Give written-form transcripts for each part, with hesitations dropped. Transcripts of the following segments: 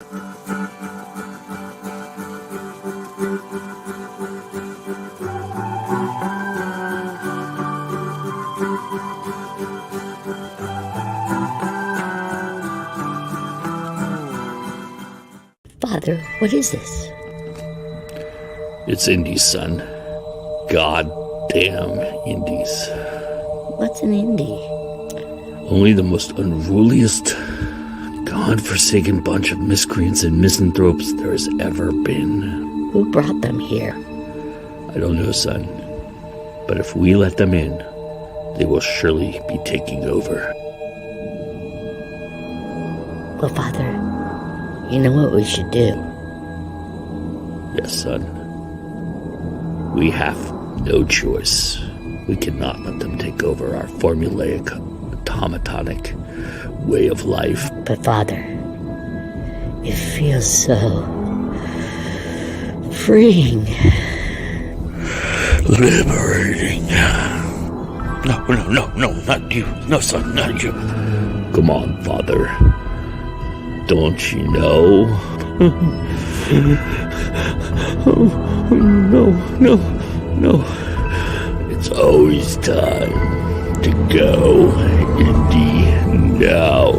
Father, what is this? It's Indies, son. Goddamn Indies. What's an indie? Only the most unruliest, God-forsaken bunch of miscreants and misanthropes there has ever been. Who brought them here? I don't know, son. But if we let them in, they will surely be taking over. Well, Father, you know what we should do? Yes, son. We have no choice. We cannot let them take over our formulaic, automatonic way of life. But Father, it feels so freeing. Liberating. No, not you. No, son, not you. Come on, Father. Don't you know? No. It's always time to go indie now.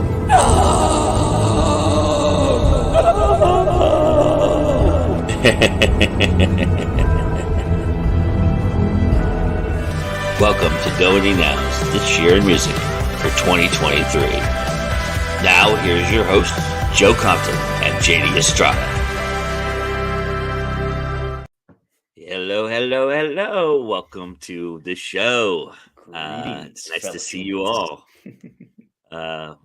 Welcome to GoIndieNow's This Year in Music for 2023. Now, here's your host, Joe Compton and JD Estrada. Hello. Welcome to the show. It's nice to see you all.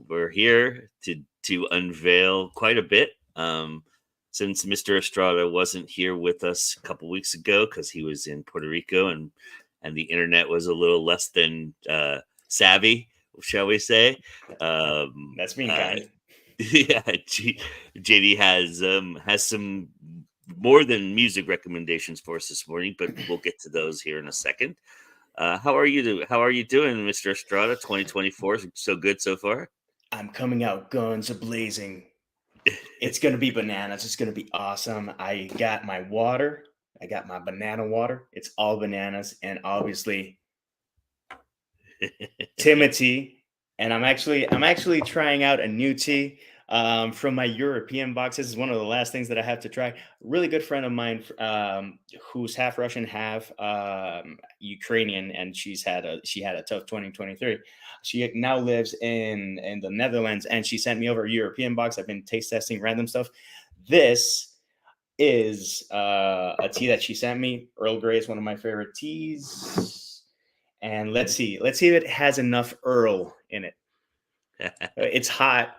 We're here to unveil quite a bit. Since Mr. Estrada wasn't here with us a couple weeks ago because he was in Puerto Rico and the internet was a little less than savvy, shall we say? That's being kind. Yeah, JD has some more than music recommendations for us this morning, but we'll get to those here in a second. How are you doing, Mr. Estrada? 2024, so good so far? I'm coming out guns a-blazing. It's going to be bananas. It's going to be awesome. I got my water. I got my banana water. It's all bananas and obviously Timothy. And I'm actually trying out a new tea from my European box. This is one of the last things that I have to try. A really good friend of mine who's half Russian, half Ukrainian, and she had a tough 2023. She now lives in the Netherlands, and she sent me over a European box. I've been taste testing random stuff. This is a tea that she sent me. Earl Grey is one of my favorite teas. And let's see if it has enough Earl in it. It's hot.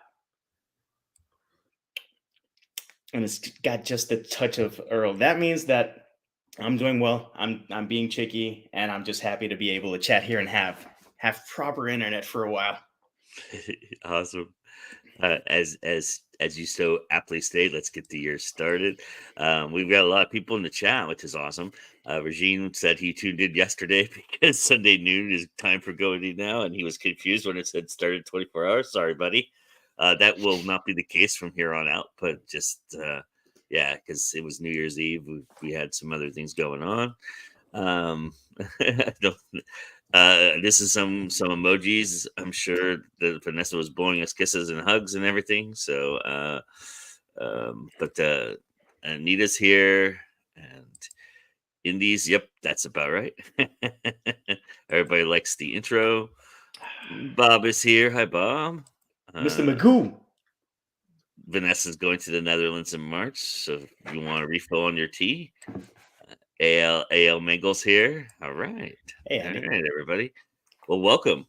And it's got just a touch of Earl. That means that I'm doing well. I'm being cheeky, and I'm just happy to be able to chat here and have proper internet for a while. Awesome. As you so aptly stated, let's get the year started. We've got a lot of people in the chat, which is awesome. Regine said he tuned in yesterday because Sunday noon is time for GoIndieNow, and he was confused when it said started 24 hours. Sorry, buddy. That will not be the case from here on out, but just because it was New Year's Eve, we had some other things going on. This is some emojis. I'm sure that Vanessa was blowing us kisses and hugs and everything. So, but Anita's here and Indies. Yep, that's about right. Everybody likes the intro. Bob is here. Hi, Bob. Mr. Magoo. Vanessa's going to the Netherlands in March, so if you want to refill on your tea. AL Mangles here. All right. Hey, all right, everybody. Well, welcome.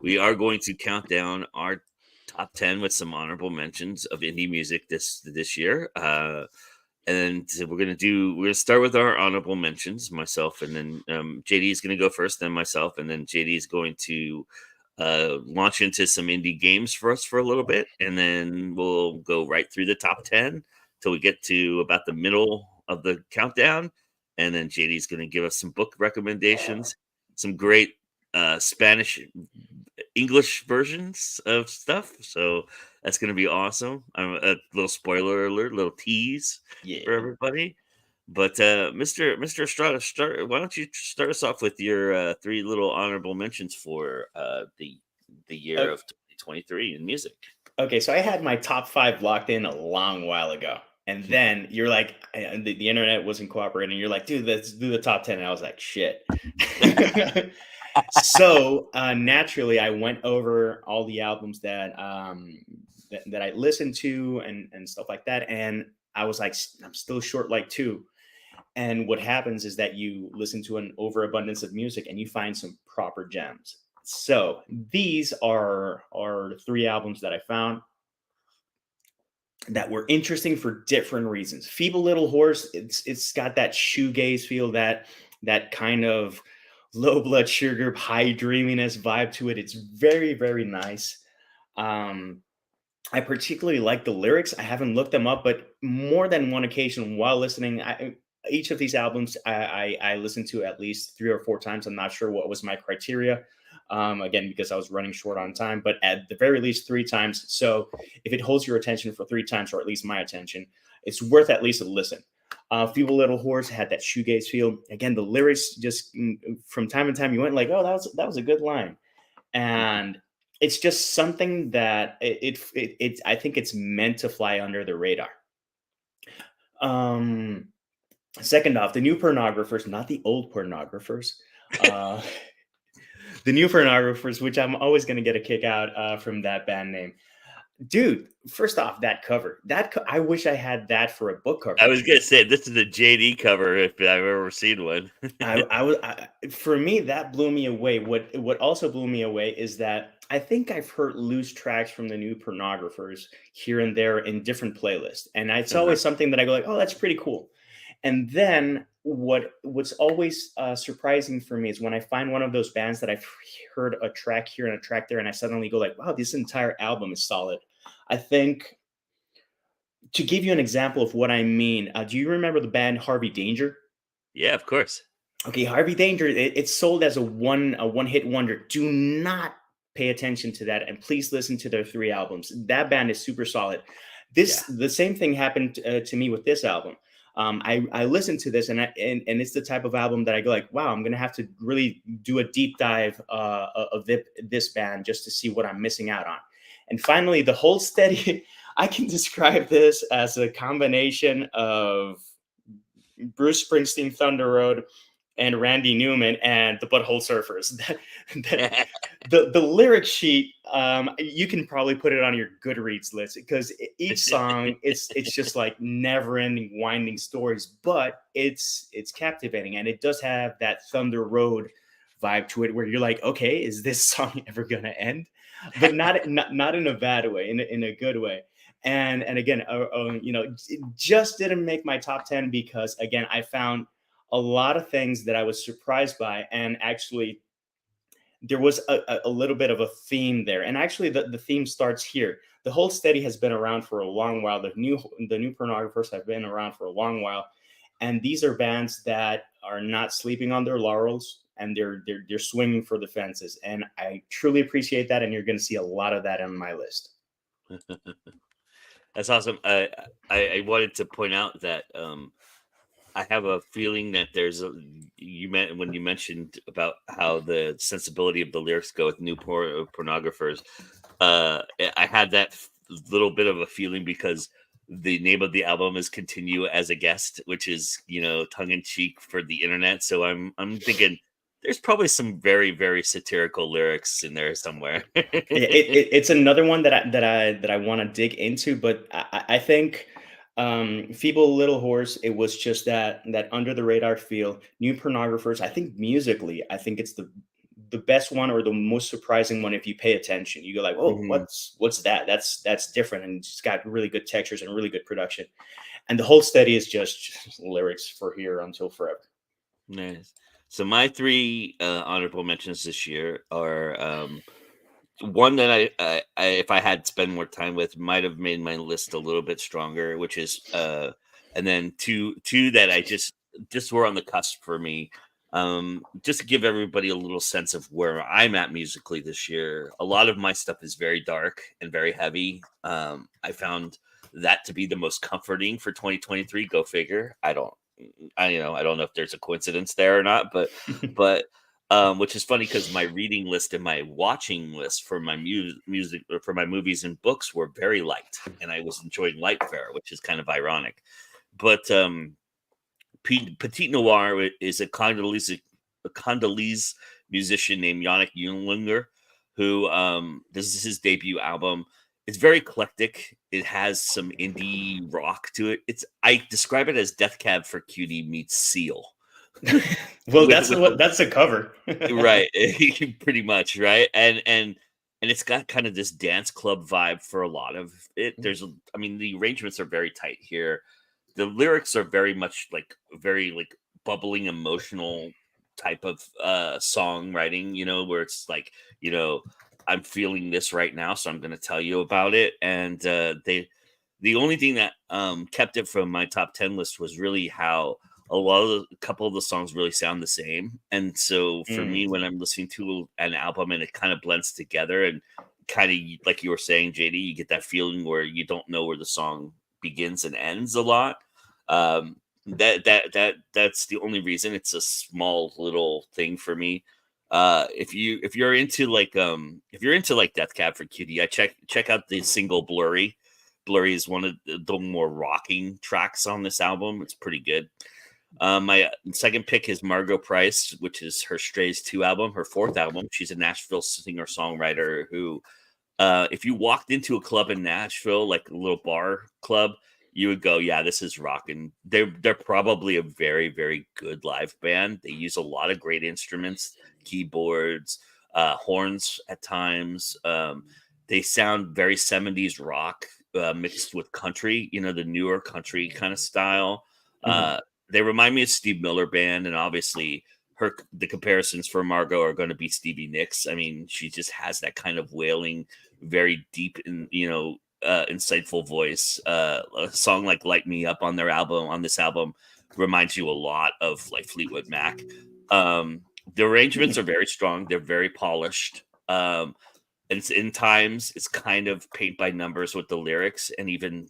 We are going to count down our top 10 with some honorable mentions of indie music this year. And we're gonna start with our honorable mentions, myself, and then JD is gonna go first, then myself, and then JD is going to launch into some indie games for us for a little bit, and then we'll go right through the top 10 till we get to about the middle of the countdown, and then JD's going to give us some book recommendations, some great Spanish English versions of stuff. So That's going to be awesome. A little spoiler alert, little tease Yeah. for everybody. But Mr. Estrada, why don't you start us off with your 3 little honorable mentions for the year O- of 2023 in music? Okay, so I had my top 5 locked in a long while ago. And then you're like, the internet wasn't cooperating. You're like, dude, let's do the top 10. And I was like, shit. So naturally, I went over all the albums that I listened to and stuff like that. And I was like, I'm still short like 2. And what happens is that you listen to an overabundance of music and you find some proper gems. So these are 3 albums that I found that were interesting for different reasons. Feeble Little Horse, it's got that shoegaze feel, that kind of low blood sugar, high dreaminess vibe to it. It's very, very nice. Um, I particularly like the lyrics. I haven't looked them up, but more than one occasion while listening, each of these albums I listened to at least 3 or 4 times. I'm not sure what was my criteria. Again, because I was running short on time, but at the very least 3 times. So if it holds your attention for 3 times, or at least my attention, it's worth at least a listen. Feeble Little Horse had that shoegaze feel. Again, the lyrics just from time to time you went like, oh, that was a good line, and it's just something that I think it's meant to fly under the radar. Um, Second off, the new pornographers, not the old pornographers. Uh, the new pornographers, which I'm always going to get a kick out from that band name. Dude, first off, that cover. I wish I had that for a book cover. I was gonna say this is a JD cover if I've ever seen one. For me, that blew me away. What also blew me away is that I think I've heard loose tracks from the new pornographers here and there in different playlists, and it's Uh-huh. always something that I go like, oh, that's pretty cool. And then what's always surprising for me is when I find one of those bands that I've heard a track here and a track there, and I suddenly go like, wow, this entire album is solid. I think, to give you an example of what I mean, do you remember the band Harvey Danger? Yeah, of course. Okay, Harvey Danger, it's sold as a one hit wonder. Do not pay attention to that, and please listen to their 3 albums. That band is super solid. The same thing happened to me with this album. I listened to this, and it's the type of album that I go like, wow, I'm gonna have to really do a deep dive of this band just to see what I'm missing out on. And finally, the whole steady. I can describe this as a combination of Bruce Springsteen, Thunder Road, and Randy Newman and the Butthole Surfers. The lyric sheet, you can probably put it on your Goodreads list, because each song it's just like never-ending winding stories, but it's captivating, and it does have that Thunder Road vibe to it where you're like, okay, is this song ever gonna end? But not in a bad way, in a good way. And again, it just didn't make my top 10 because, again, I found a lot of things that I was surprised by, and actually there was a little bit of a theme there. And actually, the theme starts here. The whole steady has been around for a long while. The new pornographers have been around for a long while, and these are bands that are not sleeping on their laurels, and they're swinging for the fences. And I truly appreciate that, and you're going to see a lot of that on my list. That's awesome. I wanted to point out that I have a feeling that when you mentioned about how the sensibility of the lyrics go with new pornographers. I had that little bit of a feeling because the name of the album is "Continue as a Guest," which is tongue in cheek for the internet. So I'm thinking there's probably some very, very satirical lyrics in there somewhere. It's another one that I want to dig into, but I think Feeble Little Horse, it was just that under the radar feel. New pornographers, I think musically, I think it's the best one, or the most surprising one. If you pay attention, you go like, oh, Mhm. what's that? That's different, and it's got really good textures and really good production. And the whole steady is just lyrics for here until forever. Nice. So my 3 honorable mentions this year are one that if I had spent more time with, might have made my list a little bit stronger, which is and then two that I just were on the cusp for me. Just to give everybody a little sense of where I'm at musically this year, a lot of my stuff is very dark and very heavy. I found that to be the most comforting for 2023. Go figure. I don't know if there's a coincidence there or not, but which is funny because my reading list and my watching list for my music or for my movies and books were very light, and I was enjoying light fare, which is kind of ironic. But Petit Noir is a Congolese musician named Yannick Junlinger, who this is his debut album. It's very eclectic. It has some indie rock to it. I describe it as Death Cab for Cutie meets Seal. Well, with that's a cover. right, pretty much, right, and it's got kind of this dance club vibe for a lot of it. I mean, the arrangements are very tight here. The lyrics are very much like very like bubbling emotional type of songwriting, where it's like, I'm feeling this right now, so I'm going to tell you about it. And the only thing that kept it from my top 10 list was really how a couple of the songs really sound the same. And so for me, when I'm listening to an album and it kind of blends together and kind of like you were saying, JD, you get that feeling where you don't know where the song begins and ends a lot. That's the only reason. It's a small little thing for me. If you're into like Death Cab for Cutie, check out the single Blurry. Blurry is one of the more rocking tracks on this album. It's pretty good. My second pick is Margot Price, which is her Strays 2 album, her fourth album. She's a Nashville singer-songwriter who, if you walked into a club in Nashville, like a little bar club, you would go, yeah, this is rocking. They're probably a very, very good live band. They use a lot of great instruments, keyboards, horns at times. They sound very 70s rock mixed with country, the newer country kind of style. They remind me of Steve Miller Band, and obviously the comparisons for Margot are going to be Stevie Nicks. I mean, she just has that kind of wailing, very deep and insightful voice. A song like "Light Me Up" on this album reminds you a lot of like Fleetwood Mac. The arrangements are very strong. They're very polished. And in times it's kind of paint by numbers with the lyrics and even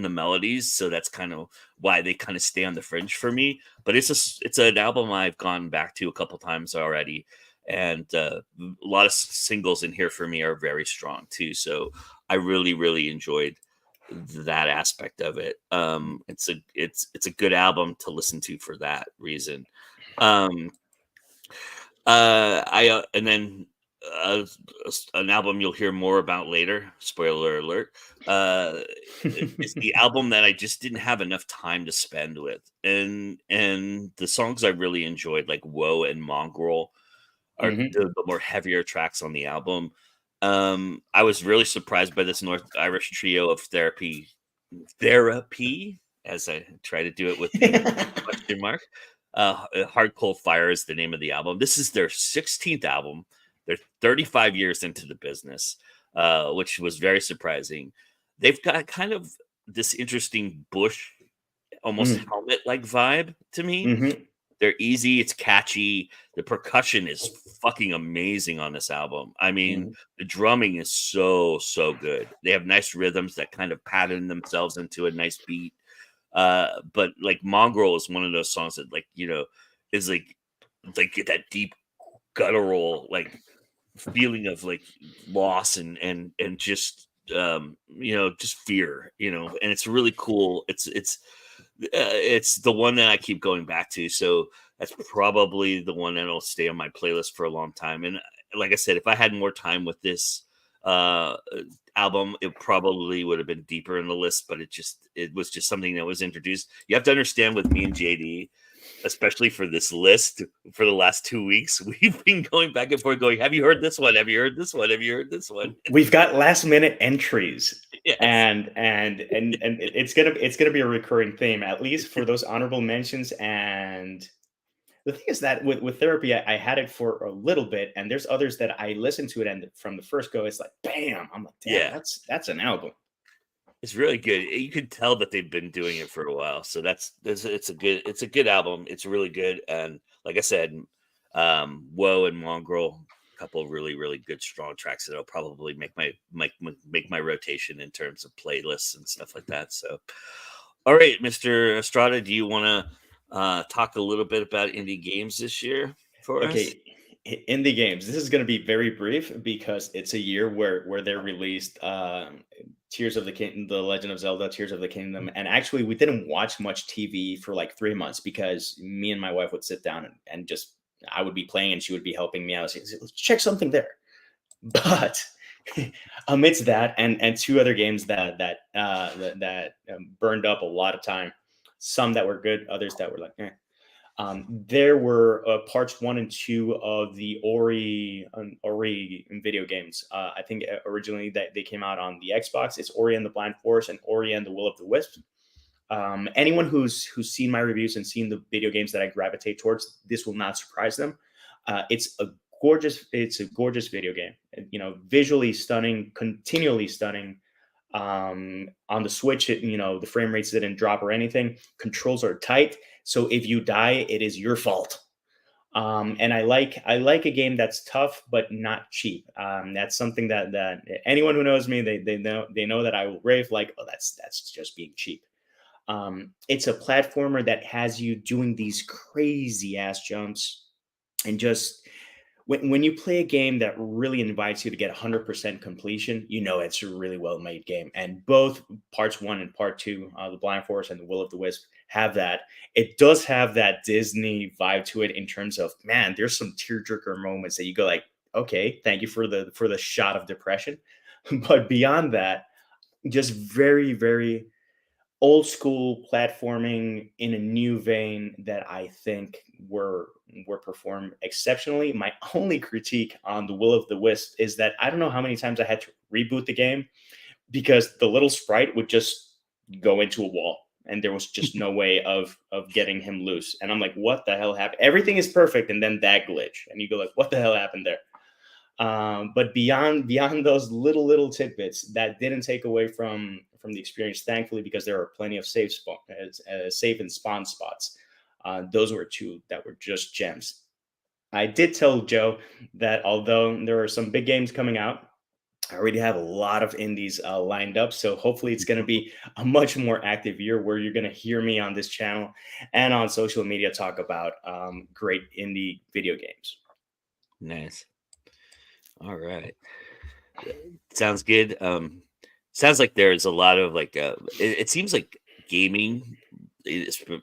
the melodies, so that's kind of why they kind of stay on the fringe for me. But it's an album I've gone back to a couple times already, and a lot of singles in here for me are very strong too. So I really enjoyed that aspect of it. It's a good album to listen to for that reason. And then an album you'll hear more about later, spoiler alert, is the album that I just didn't have enough time to spend with. And the songs I really enjoyed, like Woe and Mongrel, are the more heavier tracks on the album. I was really surprised by this North Irish trio of Therapy, as I try to do it with the question mark. Hard Cold Fire is the name of the album. This is their 16th album. They're 35 years into the business, which was very surprising. They've got kind of this interesting Bush, almost helmet-like vibe to me. They're easy. It's catchy. The percussion is fucking amazing on this album. I mean, the drumming is so good. They have nice rhythms that kind of pattern themselves into a nice beat. But like Mongrel is one of those songs that is like that deep guttural like feeling of like loss and just just fear, and it's really cool. It's the one that I keep going back to, so that's probably the one that'll stay on my playlist for a long time. And like I said, if I had more time with this album, it probably would have been deeper in the list, but it was just something that was introduced. You have to understand, with me and JD, especially for this list, for the last 2 weeks, we've been going back and forth going, have you heard this one? Have you heard this one? Have you heard this one? We've got last minute entries. Yes. And it's gonna be a recurring theme, at least for those honorable mentions. And the thing is that with Therapy, I had it for a little bit, and there's others that I listened to it, and from the first go, it's like, bam! I'm like, damn, Yeah. that's an album. It's really good. You could tell that they've been doing it for a while. So it's a good album. It's really good. And like I said, Woe and Mongrel, a couple of really, really good, strong tracks that'll probably make my rotation in terms of playlists and stuff like that. So, all right, Mr. Estrada, do you want to talk a little bit about indie games this year for us? Okay, in the games, this is going to be very brief because it's a year where they released Tears of the Kingdom, The Legend of Zelda, Tears of the Kingdom, and actually we didn't watch much TV for like 3 months because me and my wife would sit down and just I would be playing and she would be helping me out. Say, let's check something there. But amidst that and two other games that burned up a lot of time, some that were good, others that were like, eh. There were parts 1 and 2 of the Ori video games. I think originally that they came out on the Xbox. It's Ori and the Blind Forest and Ori and the Will of the Wisp. Anyone who's seen my reviews and seen the video games that I gravitate towards, this will not surprise them. It's a gorgeous video game. Visually stunning, continually stunning. On the Switch, the frame rates didn't drop or anything. Controls are tight, so if you die, it is your fault. And I like a game that's tough but not cheap. That's something that anyone who knows me, they know that I will rave like, oh, that's just being cheap. It's a platformer that has you doing these crazy ass jumps and just when you play a game that really invites you to get 100% completion, it's a really well made game. And both parts 1 and part 2, the Blind Forest and the Will of the Wisp, have that. It does have that Disney vibe to it in terms of, man, there's some tearjerker moments that you go like, okay, thank you for the shot of depression. But beyond that, just very, very old school platforming in a new vein that I think were performed exceptionally. My only critique on the Will of the Wisp is that I don't know how many times I had to reboot the game because the little sprite would just go into a wall and there was just no way of getting him loose. And I'm like, what the hell happened? Everything is perfect, and then that glitch, and you go like, what the hell happened there? But beyond those little tidbits, that didn't take away from the experience, thankfully, because there are plenty of safe and spawn spots. Those were two that were just gems. I did tell Joe that although there are some big games coming out, I already have a lot of indies lined up. So hopefully it's going to be a much more active year where you're going to hear me on this channel and on social media talk about great indie video games. Nice. All right. Sounds good. Sounds like there's a lot of it seems like gaming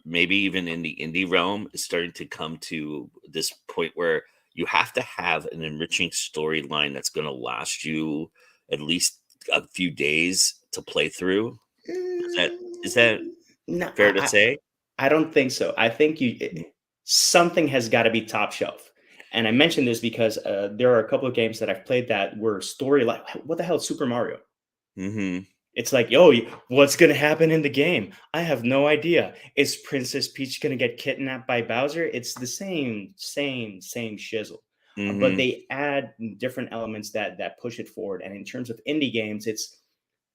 maybe even in the indie realm is starting to come to this point where you have to have an enriching storyline that's going to last you at least a few days to play through. Is that No, fair to say? I don't think so. I think something has got to be top shelf. And I mentioned this because there are a couple of games that I've played that were story like, what the hell, is Super Mario? Mm-hmm. It's like, yo, what's going to happen in the game? I have no idea. Is Princess Peach going to get kidnapped by Bowser? It's the same shizzle. But Mm-hmm. they add different elements that push it forward. And in terms of indie games, it's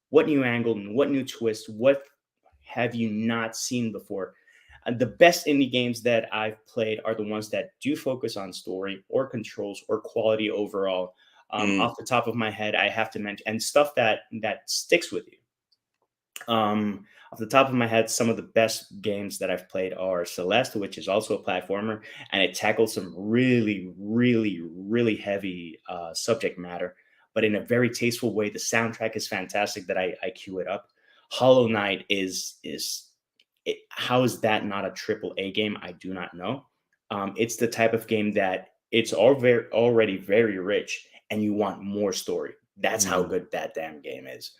what new angle and what new twist, what have you not seen before? The best indie games that I've played are the ones that do focus on story or controls or quality overall. Mm. Off the top of my head, I have to mention and stuff that sticks with you. Off the top of my head, some of the best games that I've played are Celeste, which is also a platformer, and it tackles some really, really, really heavy subject matter, but in a very tasteful way. The soundtrack is fantastic. That I cue it up. Hollow Knight how is that not a triple A game? I do not know. It's the type of game that it's already very rich, and you want more story. That's how Mm. good that damn game is.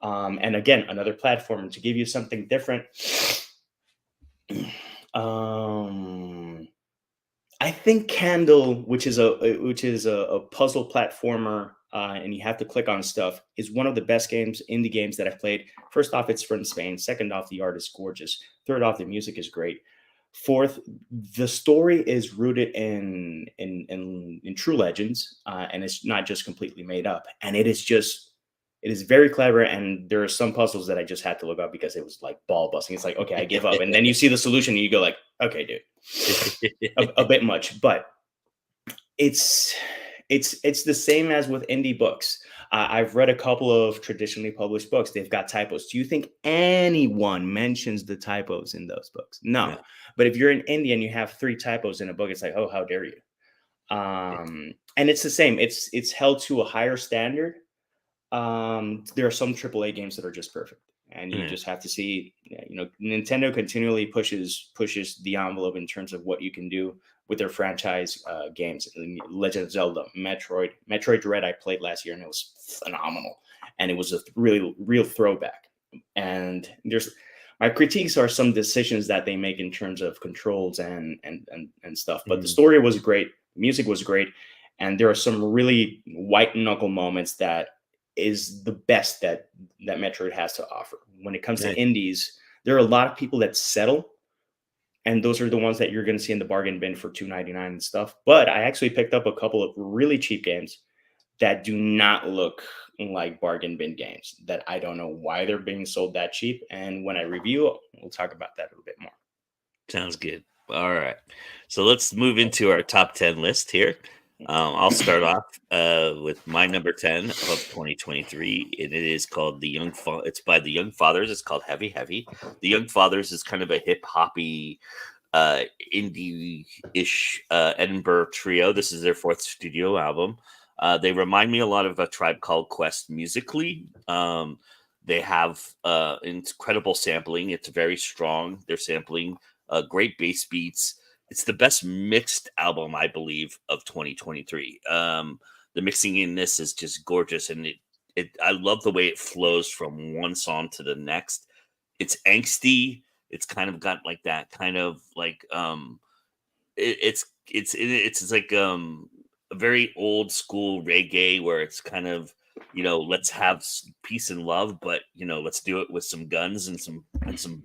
And again, another platform to give you something different. um, I think Candle, which is a puzzle platformer, and you have to click on stuff, is one of the best indie games that I've played. First off, it's from Spain. Second off, the art is gorgeous. Third off, the music is great. Fourth, the story is rooted in true legends, and it's not just completely made up. And it is just It is very clever, and there are some puzzles that I just had to look up because it was like ball busting. It's like, okay, I give up, and then you see the solution, and you go like, okay, dude, a bit much, but it's it's the same as with indie books. I've read a couple of traditionally published books. They've got typos. Do you think anyone mentions the typos in those books? No. No. But if you're an indie and you have 3 typos in a book, it's like, oh, how dare you? And it's the same. It's held to a higher standard. There are some AAA games that are just perfect, and you Yeah. just have to see. Nintendo continually pushes the envelope in terms of what you can do with their franchise games. Legend of Zelda, Metroid Dread. I played last year, and it was phenomenal, and it was a really real throwback. And there's my critiques are some decisions that they make in terms of controls and stuff. But the story was great, music was great, and there are some really white knuckle moments that is the best that Metroid has to offer. When it comes to Right. indies, there are a lot of people that settle, and those are the ones that you're going to see in the bargain bin for $2.99 and stuff. But I actually picked up a couple of really cheap games that do not look like bargain bin games that I don't know why they're being sold that cheap. And when I review, we'll talk about that a little bit more. Sounds good. All right. So let's move into our top 10 list here. I'll start off with my number 10 of 2023, and it is called It's by the Young Fathers. It's called Heavy Heavy. The Young Fathers is kind of a hip hoppy, indie-ish Edinburgh trio. This is their 4th studio album. They remind me a lot of A Tribe Called Quest musically. They have incredible sampling. It's very strong. They're sampling great bass beats. It's the best mixed album, I believe, of 2023. The mixing in this is just gorgeous, and I love the way it flows from one song to the next. It's angsty. It's kind of got like that kind of like it's like a very old school reggae where it's kind of, let's have peace and love, but let's do it with some guns and some punching.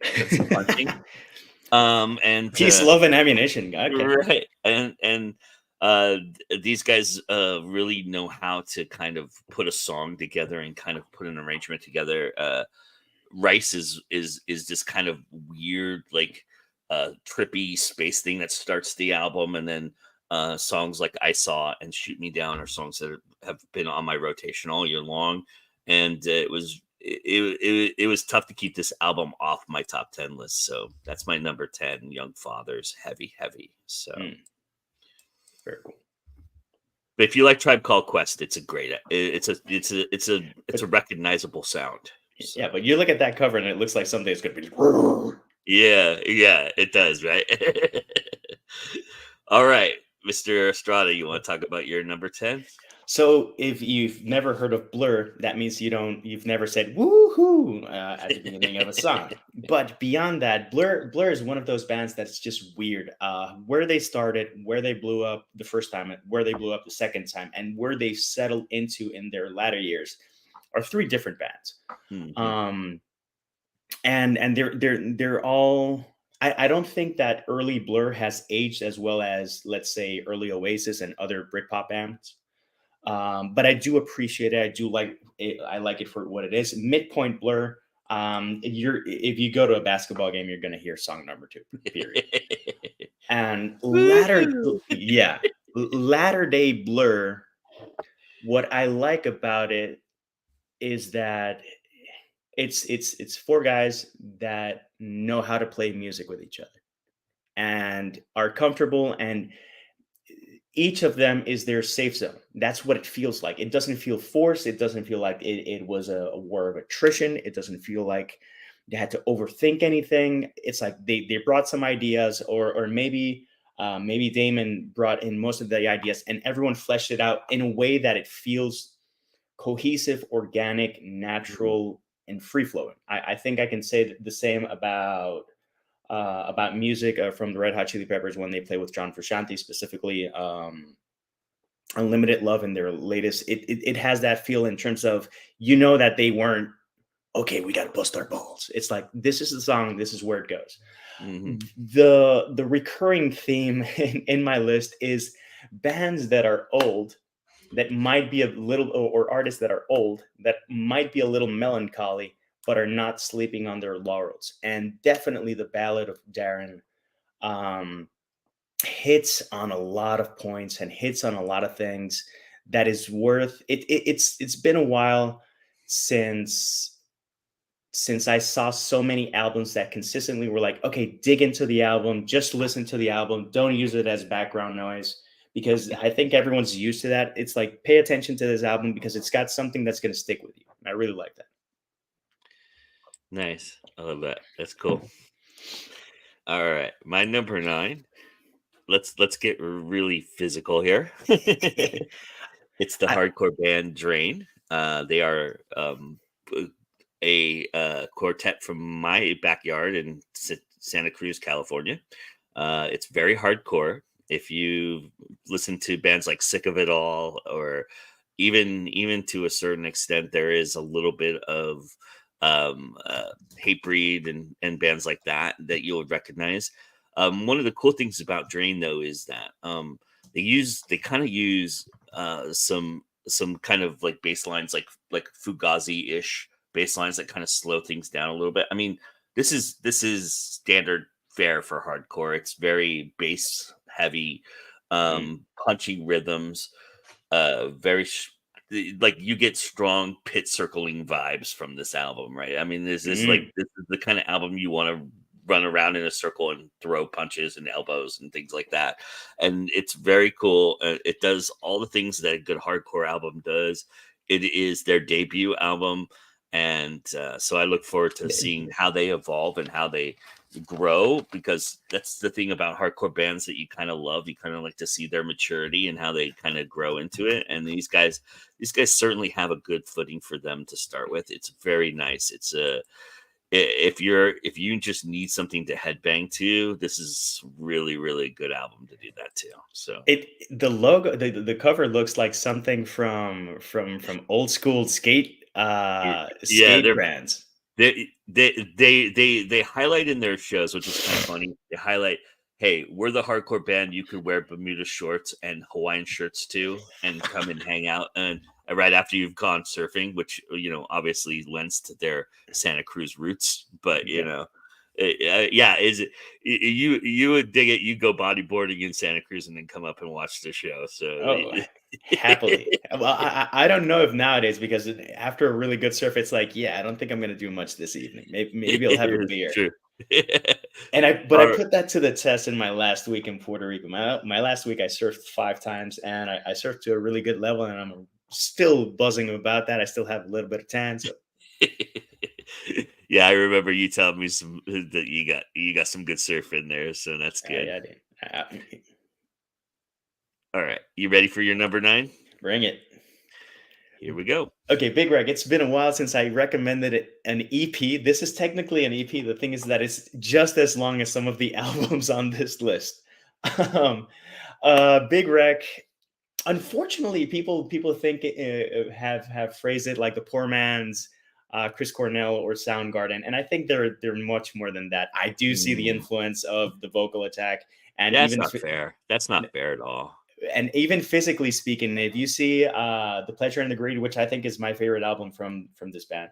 And Peace, love, and ammunition. Okay. right, and these guys really know how to kind of put a song together and kind of put an arrangement together. Rice is this kind of weird, like trippy space thing that starts the album, and then songs like I Saw and Shoot Me Down are songs that have been on my rotation all year long, and it was tough to keep this album off my top 10 list. So that's my number 10, Young Fathers, Heavy Heavy. So very cool. But if you like Tribe Called Quest, it's a recognizable sound. So. Yeah, but you look at that cover and it looks like someday it's gonna be. Yeah, it does, right? All right, Mr. Estrada, you want to talk about your number 10? So if you've never heard of Blur, that means you've never said woohoo at the beginning of a song. But beyond that, Blur is one of those bands that's just weird. Where they started, where they blew up the first time, where they blew up the second time, and where they settled into in their latter years are 3 different bands. Mm-hmm. And they're all. I don't think that early Blur has aged as well as, let's say, early Oasis and other Britpop bands. But I do appreciate it. I do like it. I like it for what it is. Midpoint Blur. If you go to a basketball game, you're gonna hear song number 2. Period. And latter day Blur. What I like about it is that it's 4 guys that know how to play music with each other and are comfortable, and each of them is their safe zone. That's what it feels like. It doesn't feel forced. It doesn't feel like it was a war of attrition. It doesn't feel like they had to overthink anything. It's like they brought some ideas, or maybe Damon brought in most of the ideas, and everyone fleshed it out in a way that it feels cohesive, organic, natural, and free flowing. I think I can say the same about music from the Red Hot Chili Peppers when they play with John Frusciante, specifically Unlimited Love in their latest. It has that feel in terms of, that they weren't, okay, we got to bust our balls. It's like, this is the song, this is where it goes. Mm-hmm. The recurring theme in my list is bands that are old that might be a little, or artists that are old that might be a little melancholy, but are not sleeping on their laurels. And definitely the Ballad of Darren um, hits on a lot of points and hits on a lot of things that is worth it. It's been a while since I saw so many albums that consistently were like, okay, dig into the album, just listen to the album, don't use it as background noise. Because I think everyone's used to that. It's like, pay attention to this album because it's got something that's going to stick with you. And I really like that. Nice. I love that. That's cool. All right, my number 9. Let's get really physical here. It's the I, hardcore band Drain. They are a quartet from my backyard in Santa Cruz, California. It's very hardcore. If you listen to bands like Sick of It All, or even to a certain extent, there is a little bit of Hatebreed and bands like that you'll recognize. One of the cool things about Drain, though, is that they kind of use some kind of like bass lines, like Fugazi ish bass lines that kind of slow things down a little bit. I mean, this is standard fare for hardcore. It's very bass heavy, punching rhythms, very like you get strong pit circling vibes from this album, right? I mean, this is the kind of album you want to run around in a circle and throw punches and elbows and things like that. And it's very cool. It does all the things that a good hardcore album does. It is their debut album. And so I look forward to seeing how they evolve and how they grow, because that's the thing about hardcore bands that you kind of love. You kind of like to see their maturity and how they kind of grow into it. And these guys certainly have a good footing for them to start with. It's very nice. It's if you just need something to headbang to, this is really, really good album to do that too. So the logo, the cover looks like something from old school skate they're brands. they highlight in their shows, which is kind of funny. They highlight, hey, we're the hardcore band you could wear Bermuda shorts and Hawaiian shirts to and come and hang out and right after you've gone surfing, which obviously lends to their Santa Cruz roots. But is it you would dig it? You go bodyboarding in Santa Cruz and then come up and watch the show. So happily. Well, I don't know if nowadays, because after a really good surf, it's like, I don't think I'm going to do much this evening. Maybe I'll have a beer. True. I put that to the test in my last week in Puerto Rico. My last week, I surfed 5 times, and I surfed to a really good level, and I'm still buzzing about that. I still have a little bit of tan. So. Yeah, I remember you telling me that you got some good surf in there, so that's good. Yeah, I did. All right, you ready for your number 9? Bring it. Here we go. Okay, Big Reg, it's been a while since I recommended an EP. This is technically an EP. The thing is that it's just as long as some of the albums on this list. Big Reg, unfortunately, people think have phrased it like the poor man's Chris Cornell or Soundgarden, and I think they're much more than that. I do see the influence of the vocal attack, and that's not fair. That's not fair at all. And even physically speaking, if you see The Pleasure and the Greed, which I think is my favorite album from this band,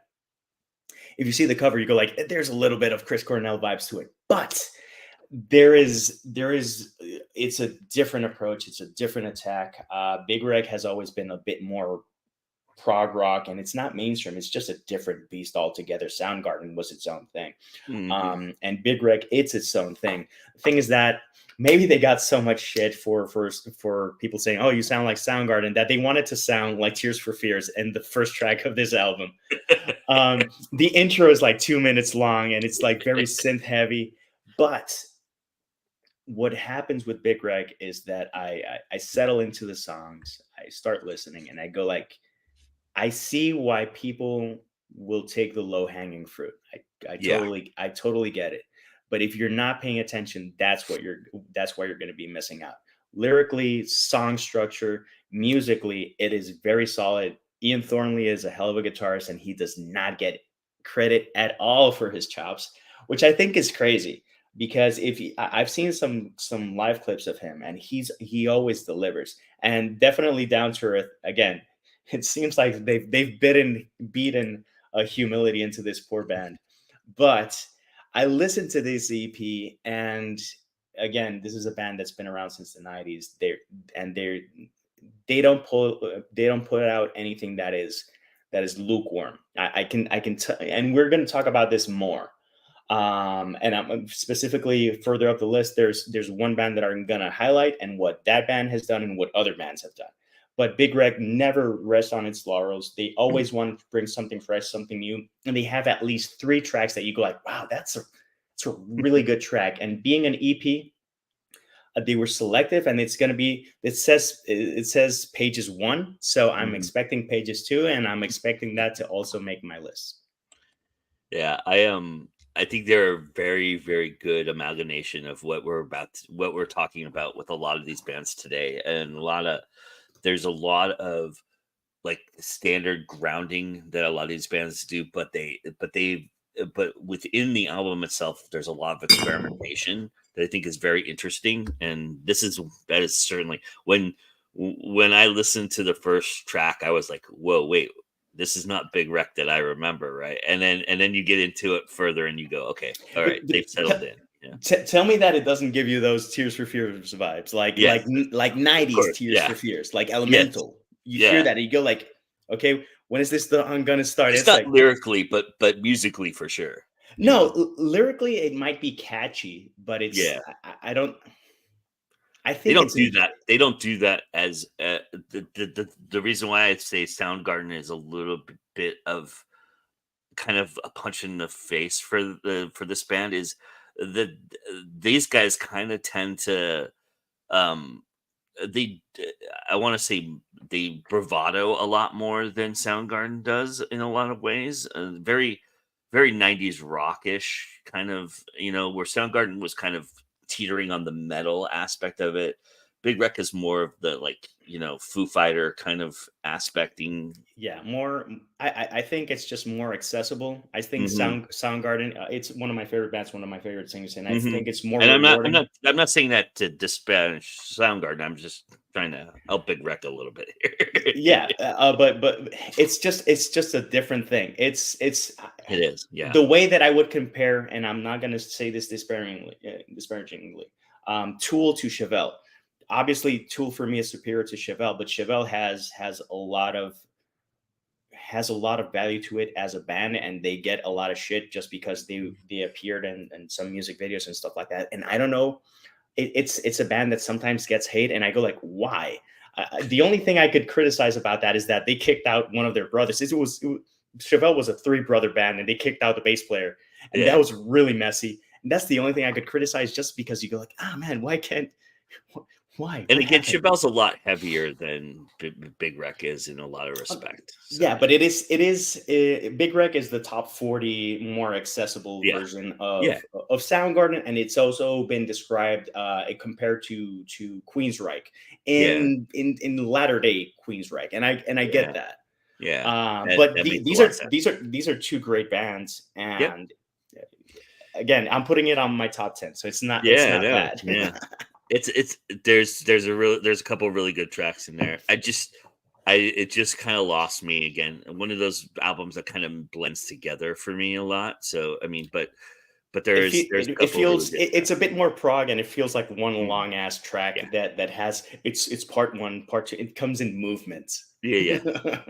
if you see the cover, you go like, there's a little bit of Chris Cornell vibes to it, but there is it's a different approach. It's a different attack. Big Reg has always been a bit more prog rock, and it's not mainstream. It's just a different beast altogether. Soundgarden was its own thing. And Big Reg, it's its own thing. The thing is that maybe they got so much shit for people saying, oh, you sound like Soundgarden, that they wanted to sound like Tears for Fears in the first track of this album. The intro is like 2 minutes long, and it's like very synth heavy. But what happens with Big Reg is that I settle into the songs, I start listening, and I go like, I see why people will take the low hanging fruit. I totally get it. But if you're not paying attention, that's why you're going to be missing out. Lyrically, song structure, musically, it is very solid. Ian Thornley is a hell of a guitarist, and he does not get credit at all for his chops, which I think is crazy. because I've seen some live clips of him, and he always delivers, and definitely down to earth. Again, it seems like they've beaten humility into this poor band. But I listened to this EP, and again, this is a band that's been around since the '90s. They don't put out anything that is lukewarm. And we're going to talk about this more. And I'm specifically further up the list. There's one band that I'm gonna highlight and what that band has done and what other bands have done. But Big Rec never rests on its laurels. They always want to bring something fresh, something new, and they have at least 3 tracks that you go like, wow, that's a really good track. And being an EP, they were selective, and it's going to be. It says pages 1, so I'm expecting pages 2, and I'm expecting that to also make my list. Yeah, I think they're a very, very good amalgamation of what we're talking about with a lot of these bands today, and there's a lot of like standard grounding that a lot of these bands do, but within the album itself, there's a lot of experimentation that I think is very interesting, and that is certainly when I listened to the first track, I was like, whoa, wait. This is not Big Rec that I remember, right? And then you get into it further, and you go, okay, all right, they've settled in. Yeah. Tell me that it doesn't give you those Tears for Fears vibes, like Yes. like '90s Tears for Fears, like Elemental. You hear that, and you go like, okay, when is this I'm gonna start? It's not like, lyrically, but musically for sure. No, lyrically it might be catchy, but it's I don't. I think they don't do that. They don't do that as the reason why I say Soundgarden is a little bit of kind of a punch in the face for this band is that these guys kind of tend to I want to say they bravado a lot more than Soundgarden does in a lot of ways. Very, very 90s rockish kind of, where Soundgarden was kind of teetering on the metal aspect of it. Big Rec is more of the Foo Fighter kind of aspecting. Yeah, more. I think it's just more accessible. I think Soundgarden. It's one of my favorite bands, one of my favorite singers, and I think it's more. And I'm not saying that to disparage Soundgarden. I'm just trying to help Big Rec a little bit here. Yeah, but it's just a different thing. It is. Yeah. The way that I would compare, and I'm not going to say this disparagingly, Tool to Chevelle. Obviously, Tool for me is superior to Chevelle, but Chevelle has a lot of value to it as a band, and they get a lot of shit just because they appeared in some music videos and stuff like that. And I don't know, it's a band that sometimes gets hate, and I go like, why? The only thing I could criticize about that is that they kicked out one of their brothers. Chevelle was a 3-brother band, and they kicked out the bass player, and that was really messy. And that's the only thing I could criticize, just because you go like, man, why can't? Why? And again, Chevelle's a lot heavier than Big Rec is in a lot of respect. So. Yeah, but it is Big Rec is the top 40 more accessible version of Soundgarden, and it's also been described compared to Queensryche in latter day Queensryche, and I get that. Yeah, but these are 2 great bands, and again, I'm putting it on my top 10, so it's not bad. Yeah. There's a couple of really good tracks in there. It just kind of lost me again. One of those albums that kind of blends together for me a lot. So I mean, but it feels it's a bit more prog, and it feels like one long ass track that has it's part 1, part 2. It comes in movements. Yeah,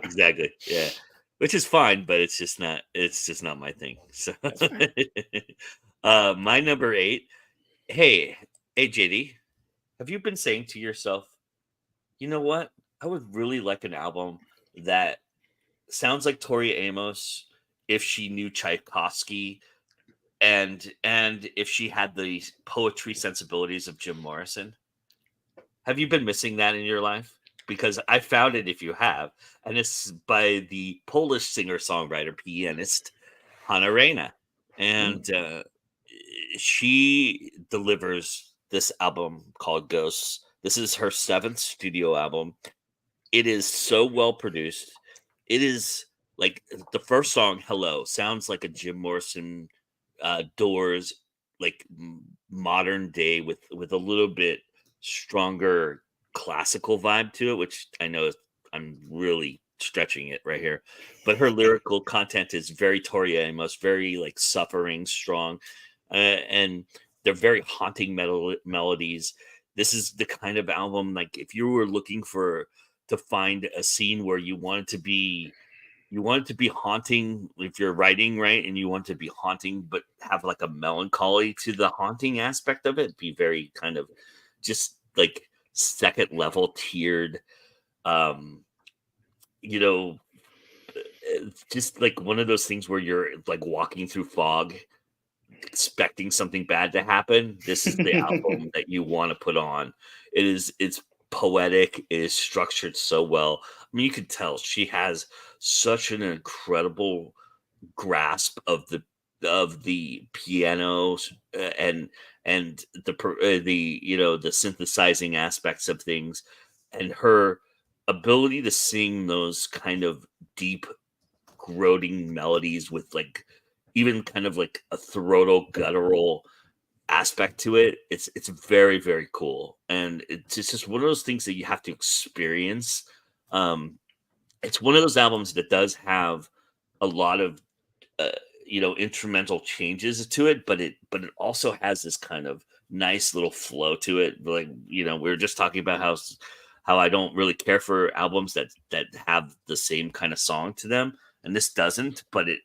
exactly. Yeah, which is fine, but it's just not my thing. So my number 8. Hey JD. Have you been saying to yourself, you know what? I would really like an album that sounds like Tori Amos if she knew Tchaikovsky and if she had the poetry sensibilities of Jim Morrison. Have you been missing that in your life? Because I found it if you have, and it's by the Polish singer-songwriter pianist Hanna Reyna. And she delivers this album called Ghosts. This is her 7th studio album. It is so well produced. It is like the first song, Hello, sounds like a Jim Morrison Doors, like modern day with a little bit stronger classical vibe to it, which I know I'm really stretching it right here. But her lyrical content is very Tori Amos, very like suffering, strong, and they're very haunting melodies. This is the kind of album, like if you were looking to find a scene where you want it to be haunting if you're writing, right? And you want it to be haunting, but have like a melancholy to the haunting aspect of it. Be very kind of just like second level tiered, um, you know, it's just like one of those things where you're like walking through fog, expecting something bad to happen. This is the album that you want to put on. It's poetic, it is structured so well. I mean, you could tell she has such an incredible grasp of the pianos, and the the synthesizing aspects of things, and her ability to sing those kind of deep corroding melodies with like even kind of like a throatal guttural aspect to it. It's very, very cool, and it's just one of those things that you have to experience. um it's one of those albums that does have a lot of uh, instrumental changes to it, but it also has this kind of nice little flow to it. Like, we were just talking about how I don't really care for albums that have the same kind of song to them, and this doesn't. But it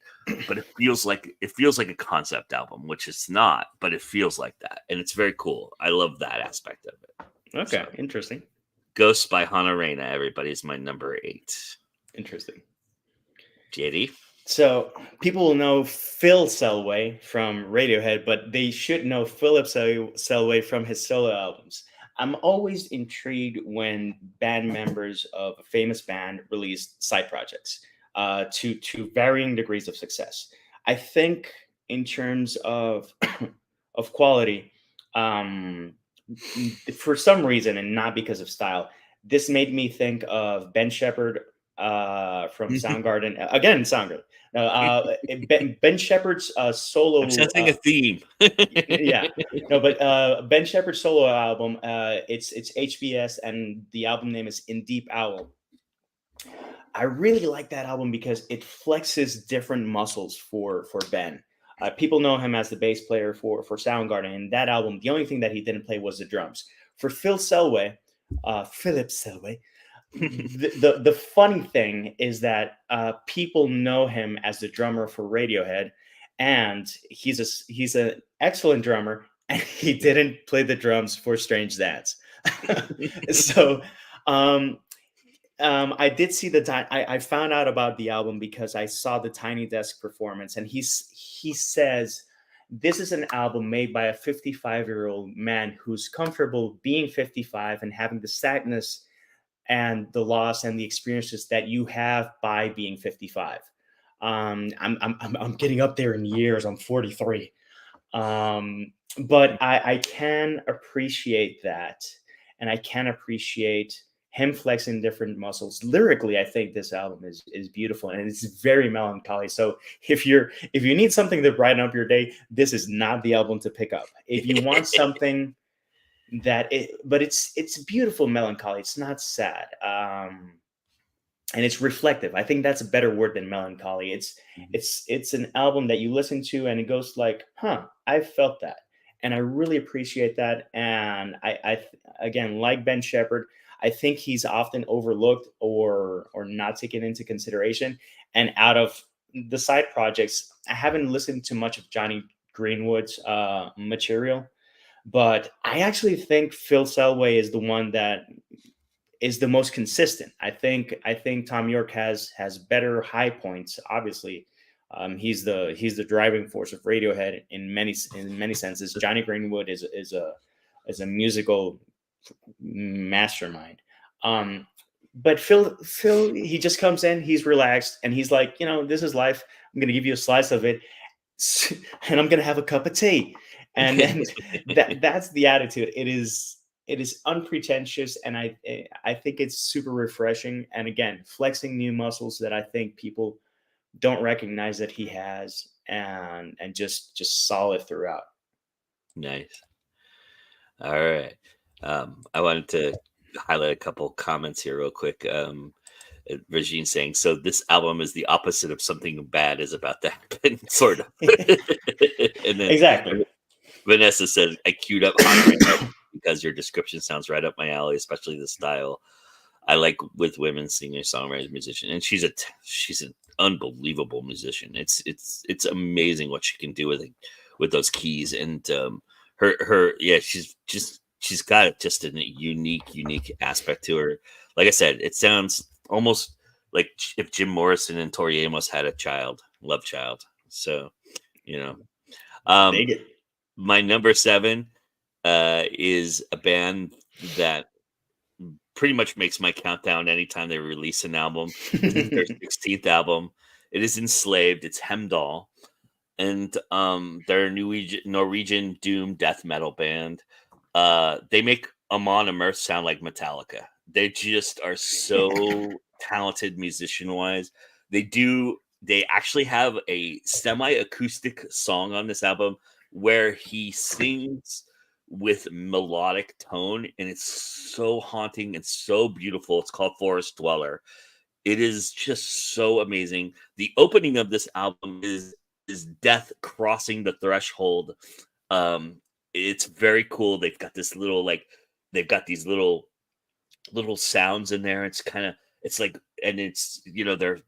feels like a concept album, which it's not, but it feels like that, and it's very cool. I love that aspect of it. Okay, So, interesting. Ghost by Hana Reina, everybody, is my number 8. Interesting. JD. So people will know Phil Selway from Radiohead, but they should know Philip Selway from his solo albums. I'm always intrigued when band members of a famous band release side projects to varying degrees of success. I think in terms of of quality, um, for some reason and not because of style, this made me think of Ben Shepherd from Soundgarden. Again, Soundgarden. No, Ben Shepherd's I'm solo. sensing a theme. Yeah, no, but Ben Shepherd's solo album. It's HBS, and the album name is In Deep Owl. I really like that album because it flexes different muscles for Ben. People know him as the bass player for Soundgarden. And that album, the only thing that he didn't play was the drums. For Phil Selway, Philip Selway, the funny thing is that people know him as the drummer for Radiohead, and he's an excellent drummer, and he didn't play the drums for Strange Dads. So I did see I found out about the album because I saw the Tiny Desk performance, and he says this is an album made by a 55-year-old man who's comfortable being 55 and having the sadness and the loss and the experiences that you have by being 55. I'm getting up there in years. I'm 43. But I can appreciate that, and I can appreciate him flexing different muscles. Lyrically, I think this album is beautiful, and it's very melancholy. So if you need something to brighten up your day, this is not the album to pick up. If you want something but it's beautiful melancholy. It's not sad. And it's reflective. I think that's a better word than melancholy. It's an album that you listen to and it goes like, huh, I felt that. And I really appreciate that. And I again, like Ben Shepherd, I think he's often overlooked or not taken into consideration. And out of the side projects, I haven't listened to much of Johnny Greenwood's material, but I actually think Phil Selway is the one that is the most consistent. I think Tom York has better high points. Obviously, he's the driving force of Radiohead in many senses. Johnny Greenwood is a musical mastermind. But Phil, he just comes in, he's relaxed, and he's like, this is life. I'm going to give you a slice of it, and I'm going to have a cup of tea. And then that's the attitude. It is unpretentious, and I think it's super refreshing. And again, flexing new muscles that I think people don't recognize that he has, and just solid throughout. Nice. All right. I wanted to highlight a couple comments here real quick. Regine saying, so this album is the opposite of something bad is about to happen, sort of. And then Exactly. Vanessa said, I queued up Hot Right Now because your description sounds right up my alley, especially the style I like with women singers, songwriters, musician. And she's an unbelievable musician. It's amazing what she can do with those keys. And her yeah, she's got just a unique aspect to her. Like I said, it sounds almost like if Jim Morrison and Tori Amos had a love child. So, you know. Um Dig it. my number 7 is a band that pretty much makes my countdown anytime they release an album. This is their 16th album. It is Enslaved. It's Hemdahl, and they're a Norwegian doom death metal band. They make Amon Amarth sound like Metallica. They just are so talented musician wise. They actually have a semi-acoustic song on this album where he sings with melodic tone, and it's so haunting and so beautiful. It's called Forest Dweller. It is just so amazing. The opening of this album is death crossing the threshold. It's very cool. They've got these little sounds in there. It's like, and it's,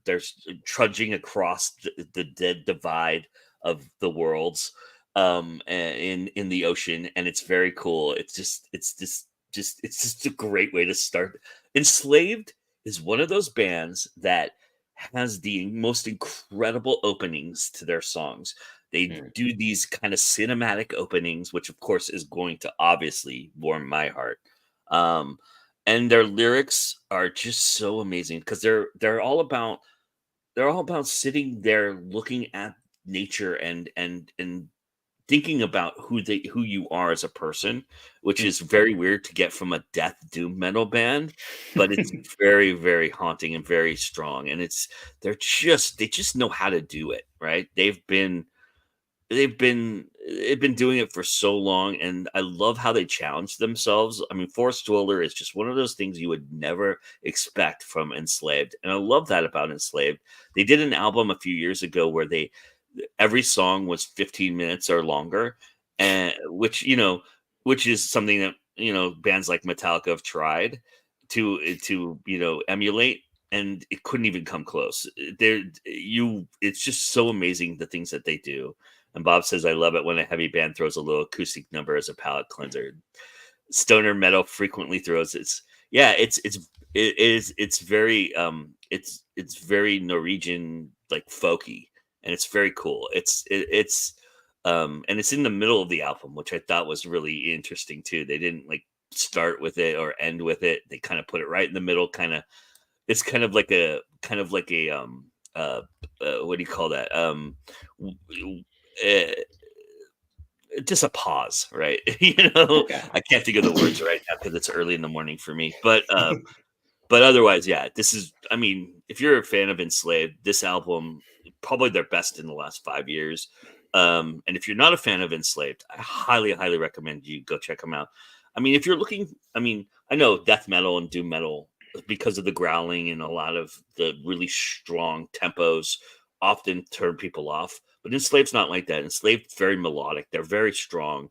they're trudging across the dead divide of the worlds in the ocean, and it's very cool. It's just a great way to start. Enslaved is one of those bands that has the most incredible openings to their songs. They Mm. do these kind of cinematic openings, which of course is going to obviously warm my heart. Um, and their lyrics are just so amazing because they're all about sitting there looking at nature and thinking about who you are as a person, which is very weird to get from a death doom metal band, but it's very, very haunting and very strong. And they just know how to do it, right? They've been doing it for so long, and I love how they challenge themselves. I mean, Forest Dweller is just one of those things you would never expect from Enslaved, and I love that about Enslaved. They did an album a few years ago where every song was 15 minutes or longer, and which is something that bands like Metallica have tried to emulate, and it couldn't even come close. It's just so amazing the things that they do. And Bob says, I love it when a heavy band throws a little acoustic number as a palate cleanser. Stoner metal frequently throws it's very it's very Norwegian, like folky, and it's very cool. And it's in the middle of the album, which I thought was really interesting too. They didn't like start with it or end with it. They kind of put it right in the middle, it's what do you call that? Uh, just a pause, right? Okay. I can't think of the words right now because it's early in the morning for me. But otherwise, yeah, I mean, if you're a fan of Enslaved, this album, probably their best in the last 5 years. And if you're not a fan of Enslaved, I highly, highly recommend you go check them out. I mean, if you're looking, I mean, I know death metal and doom metal, because of the growling and a lot of the really strong tempos, often turn people off. But Enslaved's not like that. Enslaved's very melodic. They're very strong.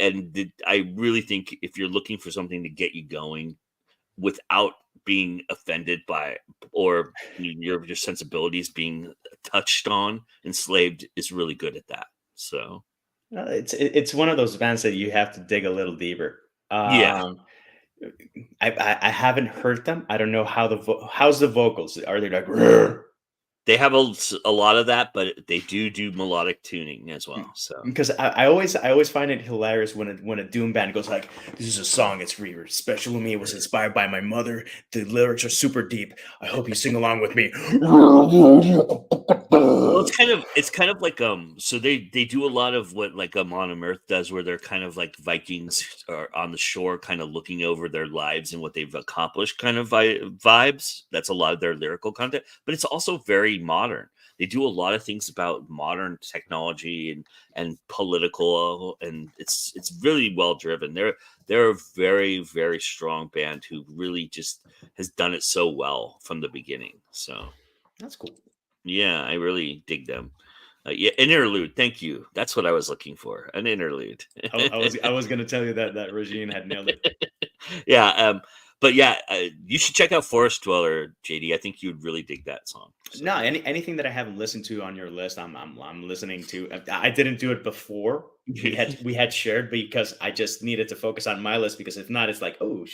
I really think if you're looking for something to get you going without being offended by or your sensibilities being touched on, Enslaved is really good at that. So It's one of those bands that you have to dig a little deeper. yeah, I haven't heard them. I don't know how's the vocals. Are they like? "Rrr"? they have a lot of that, but they do melodic tuning as well. So Because I always find it hilarious when a doom band goes like, "This is a song. It's really special to me. It was inspired by my mother. The lyrics are super deep. I hope you sing along with me." well, it's kind of like so they do a lot of what like On Earth does, where they're kind of like Vikings are on the shore, kind of looking over their lives and what they've accomplished, kind of vibes. That's a lot of their lyrical content, but it's also very modern. They do a lot of things about modern technology and political, and it's really well driven. They're a very, very strong band who really just has done it so well from the beginning. So That's cool. yeah, I really dig them. Yeah, an interlude. Thank you. That's what I was looking for. An interlude. I was gonna tell you that Regine had nailed it. Yeah. But yeah, you should check out Forest Dweller, JD. I think you'd really dig that song. So. No, anything that I haven't listened to on your list, I'm listening to. I didn't do it before. We had shared because I just needed to focus on my list because if not, it's like, oh,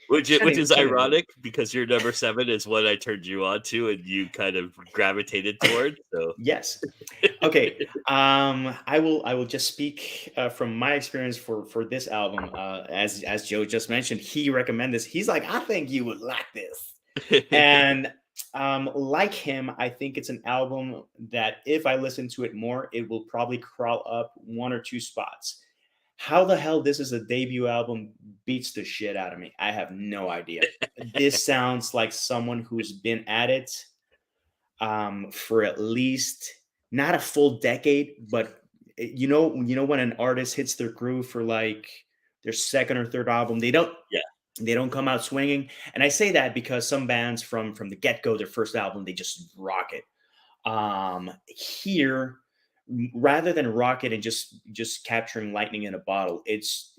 Which is Shiny. ironic because your number 7 is what I turned you on to, and you kind of gravitated towards. So Yes. Okay. I will just speak from my experience for this album. As Joe just mentioned, he recommended this. He's like, I think you would like this. And like him, I think it's an album that if I listen to it more, it will probably crawl up 1 or 2 spots. How the hell this is a debut album beats the shit out of me. I have no idea. This sounds like someone who's been at it for at least not a full decade, but you know when an artist hits their groove for like their second or third album, yeah, they don't come out swinging. And I say that because some bands from the get-go, their first album, they just rock it. Here, rather than rock it and just capturing lightning in a bottle, it's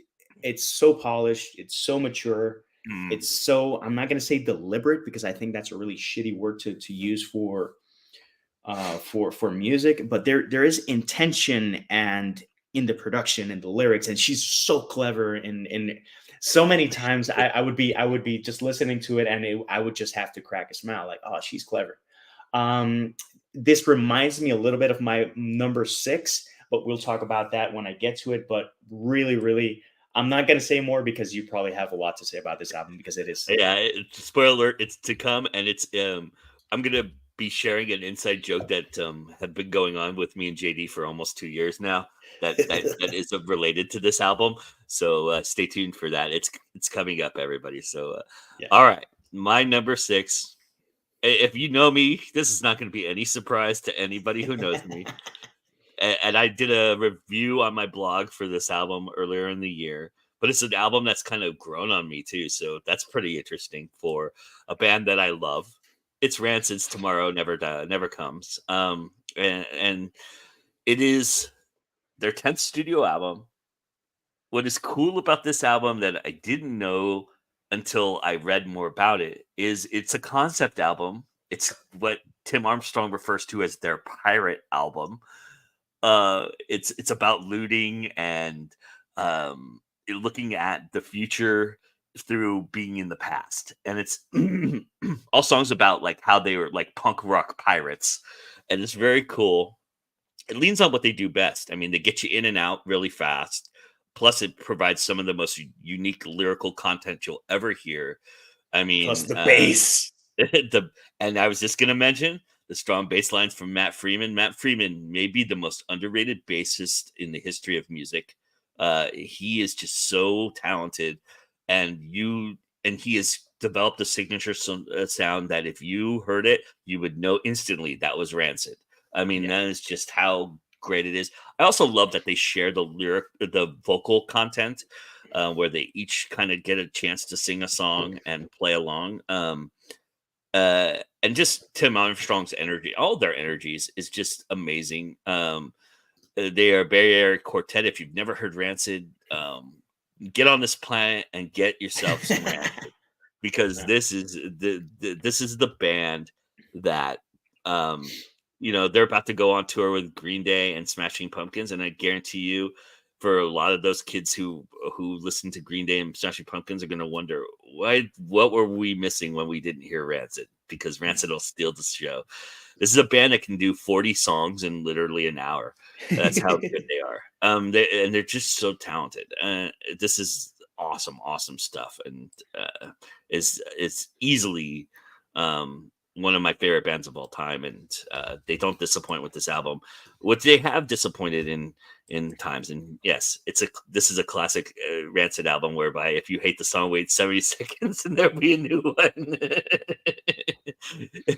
so polished, it's so mature, Mm, it's so, I'm not going to say deliberate because I think that's a really shitty word to use for music, but there is intention and in the production and the lyrics, and she's so clever and so many times I would be just listening to it and I would just have to crack a smile like, oh, she's clever. This reminds me a little bit of my number 6, but we'll talk about that when I get to it. But really, really, I'm not going to say more because you probably have a lot to say about this album because it is. yeah. Spoiler alert: it's to come, and it's I'm gonna be sharing an inside joke that had been going on with me and JD for almost 2 years now. That is related to this album. So stay tuned for that. It's coming up, everybody. So Yeah. all right, my number 6. If you know me, this is not going to be any surprise to anybody who knows me. And I did a review on my blog for this album earlier in the year, but it's an album that's kind of grown on me too. So that's pretty interesting for a band that I love. It's Rancid's Tomorrow Never Comes. And it is their 10th studio album. What is cool about this album that I didn't know until I read more about it is it's a concept album. It's what Tim Armstrong refers to as their pirate album. It's about looting and looking at the future through being in the past, and it's all songs about like how they were like punk rock pirates, and it's very cool. It leans on what they do best. I mean, they get you in and out really fast. Plus, it provides some of the most unique lyrical content you'll ever hear. I Plus mean, the bass. And I was just gonna mention the strong bass lines from Matt Freeman. Matt Freeman may be the most underrated bassist in the history of music. He is just so talented, and he has developed a signature sound that if you heard it, you would know instantly that was Rancid. I mean, Yeah. that is just how great it is. I also love that they share the vocal content, where they each kind of get a chance to sing a song and play along. And just Tim Armstrong's energy, all their energies is just amazing. They are a Bay Area quartet. If you've never heard Rancid, get on this planet and get yourself some Rancid, because Yeah. this is this is the band that they're about to go on tour with Green Day and Smashing Pumpkins, and I guarantee you, for a lot of those kids who listen to Green Day and Smashing Pumpkins are going to wonder what were we missing when we didn't hear Rancid, because Rancid will steal the show. This is a band that can do 40 songs in literally an hour. That's how good they are. They're just so talented. This is awesome stuff, and it's easily one of my favorite bands of all time, and they don't disappoint with this album. What they have disappointed in in times. And yes, this is a classic Rancid album whereby if you hate the song, wait 70 seconds and there'll be a new one.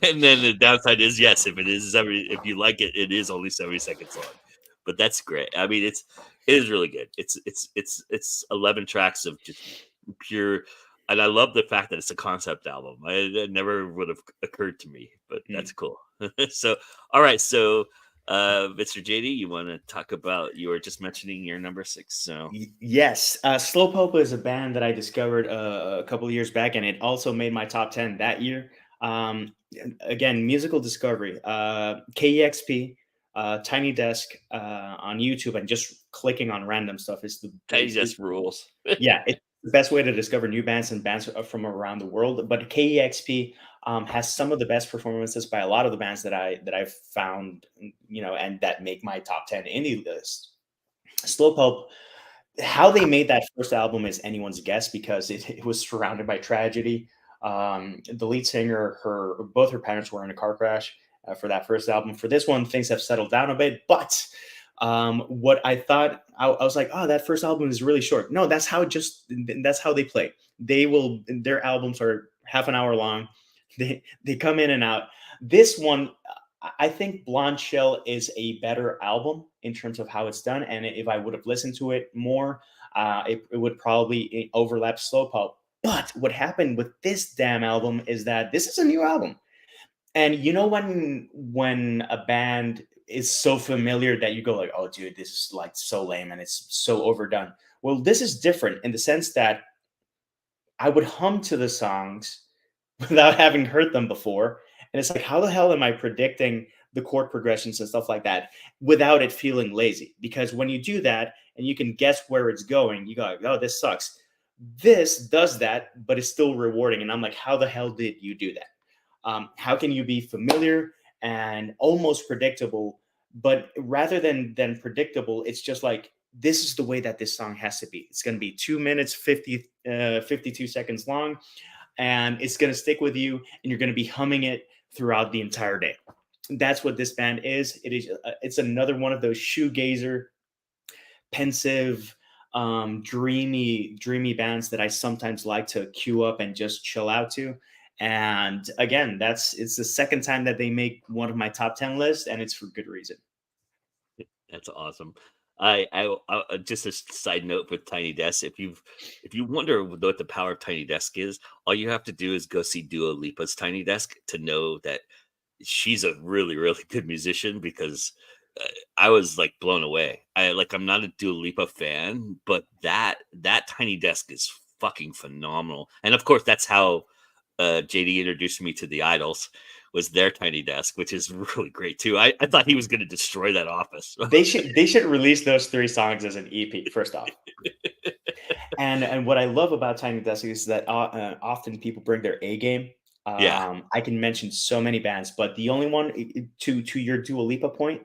And then the downside is, yes, if you like it, it is only 70 seconds long. But that's great. I mean, it is really good. It's 11 tracks of just pure, and I love the fact that it's a concept album. It never would have occurred to me, but that's cool. So, all right, so Mr. JD, you want to talk about, you were just mentioning your number 6. So Yes, Slowpoke is a band that I discovered a couple of years back, and it also made my top 10 that year. Again, musical discovery. KEXP, Tiny Desk on YouTube, and just clicking on random stuff is Tiny Desk rules. yeah, it's the best way to discover new bands and bands from around the world. But KEXP has some of the best performances by a lot of the bands that I've found, and that make my top 10 indie list. Slowpoke, how they made that first album is anyone's guess, because it was surrounded by tragedy. The lead singer, both her parents were in a car crash for that first album. For this one, things have settled down a bit, but what I thought, I was like, oh, that first album is really short. No, that's how they play. Their albums are half an hour long. They come in and out. This one, I think Blonde Shell is a better album in terms of how it's done. And if I would have listened to it more, it would probably overlap Slowpoke. But what happened with this damn album is that this is a new album. And when a band is so familiar that you go like, oh, dude, this is like so lame and it's so overdone. Well, this is different in the sense that I would hum to the songs without having heard them before. And it's like, how the hell am I predicting the chord progressions and stuff like that without it feeling lazy? Because when you do that and you can guess where it's going, you go like, oh, this sucks. This does that, but it's still rewarding. And I'm like, how the hell did you do that? How can you be familiar and almost predictable, but rather than predictable, it's just like, this is the way that this song has to be. It's going to be 2 minutes, 52 seconds long, and it's going to stick with you, and you're going to be humming it throughout the entire day. That's what this band is. It's another one of those shoegazer, pensive, dreamy bands that I sometimes like to queue up and just chill out to. And again, it's the second time that they make one of my top 10 lists, and it's for good reason. That's awesome. I just a side note with Tiny Desk. If you wonder what the power of Tiny Desk is, all you have to do is go see Dua Lipa's Tiny Desk to know that she's a really, really good musician, because I was like blown away. I'm not a Dua Lipa fan, but that Tiny Desk is fucking phenomenal. And of course, that's how JD introduced me to the Idols, was their Tiny Desk, which is really great too. I thought he was going to destroy that office. They should release those 3 songs as an EP first off. And what I love about Tiny Desk is that often people bring their A game. Yeah. I can mention so many bands, but the only one to your Dua Lipa point,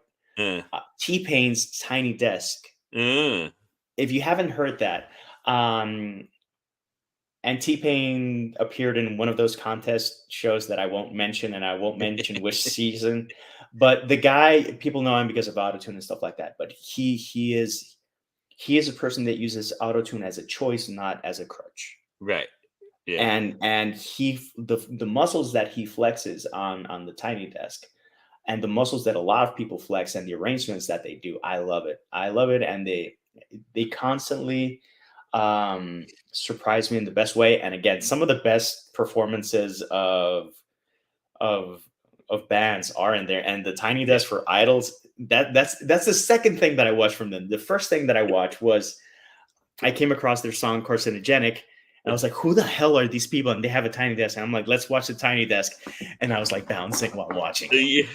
T-Pain's Tiny Desk. If you haven't heard that, and T-Pain appeared in one of those contest shows that I won't mention, and I won't mention which season. But the guy, people know him because of autotune and stuff like that. But he is a person that uses autotune as a choice, not as a crutch. Right. Yeah. And the muscles that he flexes on the Tiny Desk, and the muscles that a lot of people flex, and the arrangements that they do, I love it. And they constantly surprise me in the best way. And again, some of the best performances of bands are in there. And the Tiny Desk for Idols, that's the second thing that I watched from them. The first thing that I watched was I came across their song Carcinogenic, and I was like, who the hell are these people? And they have a Tiny Desk. And I'm like, let's watch the Tiny Desk. And I was like bouncing while watching. The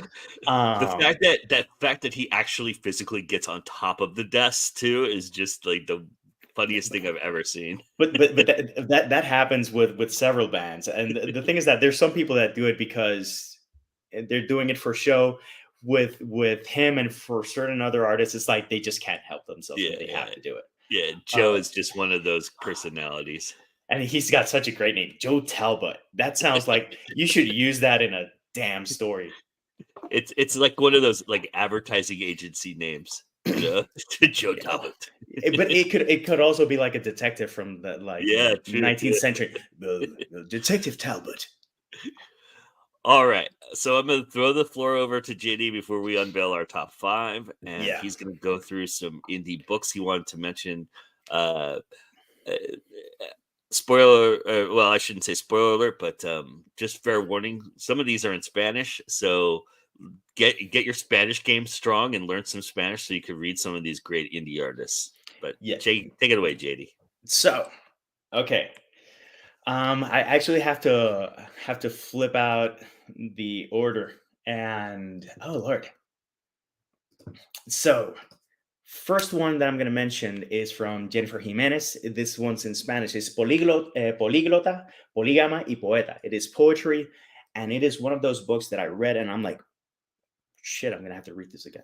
fact that he actually physically gets on top of the desk too is just like the funniest thing I've ever seen. But that happens with several bands. And the thing is that there's some people that do it because they're doing it for show. With him and for certain other artists, it's like they just can't help themselves. They have to do it. Yeah, Joe is just one of those personalities. And he's got such a great name, Joe Talbot. That sounds like you should use that in a damn story. It's like one of those like advertising agency names. Yeah, Joe Yeah. Talbot. But it could also be like a detective from the Yeah, true. 19th Yeah. century. Detective Talbot. All right, so I'm going to throw the floor over to JD before we unveil our top 5, and Yeah. he's going to go through some indie books he wanted to mention. Uh, uh, Spoiler, well, I shouldn't say spoiler alert, but just fair warning: some of these are in Spanish, so get your Spanish game strong and learn some Spanish so you can read some of these great indie artists. But Yeah. take it away, JD. So, okay. I actually have to flip out the order, and oh lord. So, first one that I'm going to mention is from Jennifer Jimenez. This one's in Spanish. It's Políglota, Polígama y Poeta. It is poetry, and it is one of those books that I read, and I'm like, shit, I'm going to have to read this again.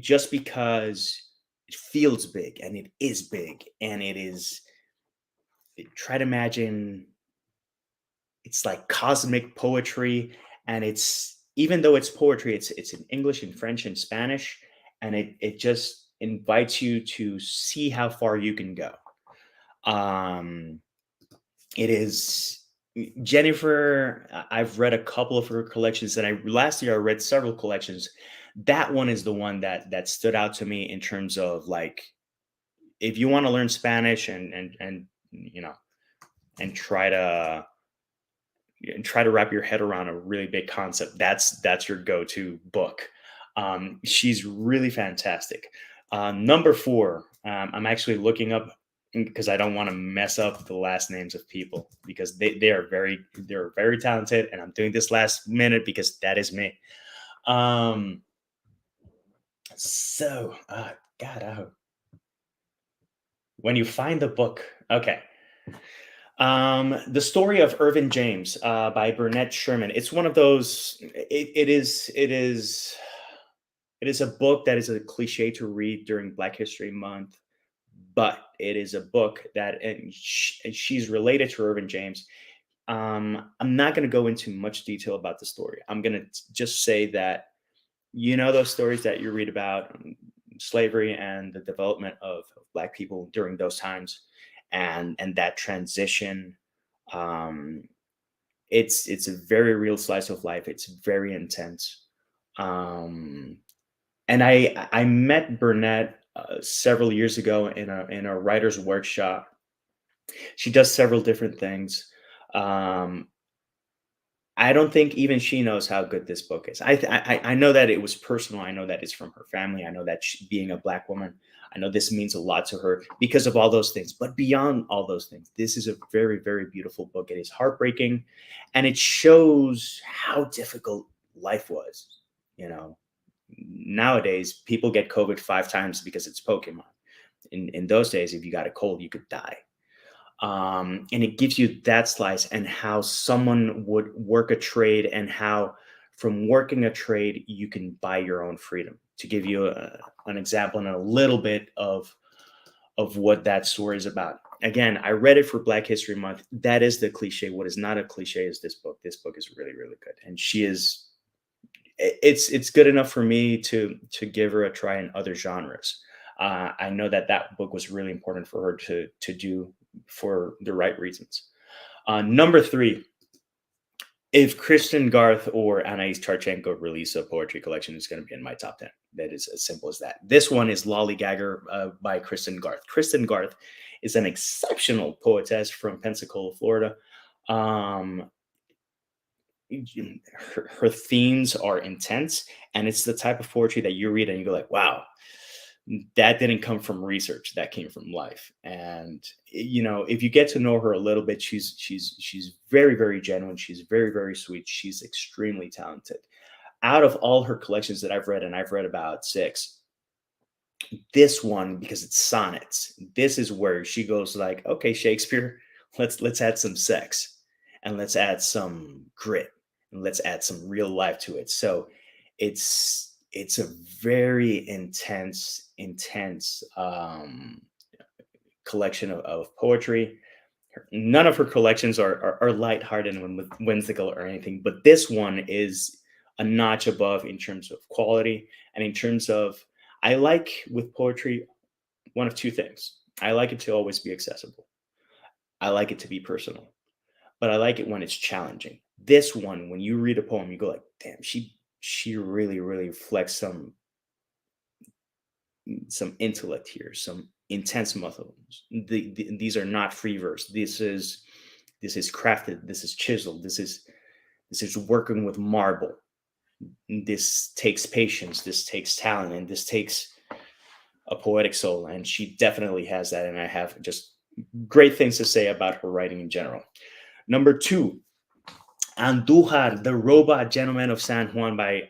Just because it feels big, and it is big, and it is. Try to imagine it's like cosmic poetry, and it's even though it's poetry, it's in English and French and Spanish, and it just invites you to see how far you can go. um it is Jennifer. I've read a couple of her collections, and I last year I read several collections. That one is the one that stood out to me in terms of like, if you want to learn Spanish and and try to wrap your head around a really big concept, that's your go-to book. She's really fantastic. Number 4, I'm actually looking up because I don't want to mess up the last names of people, because they're very talented, and I'm doing this last minute because that is me. Um, so, God, when you find the book, okay. The Story of Irvin James, by Burnett Sherman. It's one of those. It is a book that is a cliche to read during Black History Month, but it is a book that, and she's related to Irvin James. I'm not going to go into much detail about the story. I'm going to just say that, those stories that you read about, slavery and the development of Black people during those times, and that transition. um it's a very real slice of life. It's very intense. um and I met Burnett several years ago in a writer's workshop. She does several different things. um I don't think even she knows how good this book is. I know that it was personal. I know that it's from her family. I know that being a Black woman, I know this means a lot to her because of all those things. But beyond all those things, this is a very, very beautiful book. It is heartbreaking, and it shows how difficult life was. You know, Nowadays people get COVID 5 times because it's Pokemon. In those days, if you got a cold, you could die. And it gives you that slice, and how someone would work a trade, and how from working a trade you can buy your own freedom. To give you an example and a little bit of what that story is about. Again, I read it for Black History Month. That is the cliche. What is not a cliche is this book. This book is really, really good, and she is. It's good enough for me to give her a try in other genres. I know that book was really important for her to do for the right reasons. Number 3, if Kristen Garth or Anais Charchenko release a poetry collection, it's going to be in my top 10. That is as simple as that. This one is Lollygagger by Kristen Garth. Kristen Garth is an exceptional poetess from Pensacola, Florida. Um, her themes are intense, and it's the type of poetry that you read and you go like, wow, that didn't come from research, that came from life. And if you get to know her a little bit, she's very, very genuine. She's very, very sweet. She's extremely talented. Out of all her collections that I've read, and I've read about 6, this one, because it's sonnets, this is where she goes like, okay, Shakespeare, let's add some sex, and let's add some grit, and let's add some real life to it. So it's a very intense collection of poetry. None of her collections are lighthearted and whimsical or anything, but this one is a notch above in terms of quality, and in terms of, I like with poetry one of two things. I like it to always be accessible. I like it to be personal, but I like it when it's challenging. This one, when you read a poem, you go like, "Damn, she really really reflects some intellect here, some intense muscles. These are not free verse. This is crafted. This is chiseled. This is working with marble. This takes patience. This takes talent, and this takes a poetic soul." And she definitely has that. And I have just great things to say about her writing in general. Number two, Andújar, the Robot Gentleman of San Juan by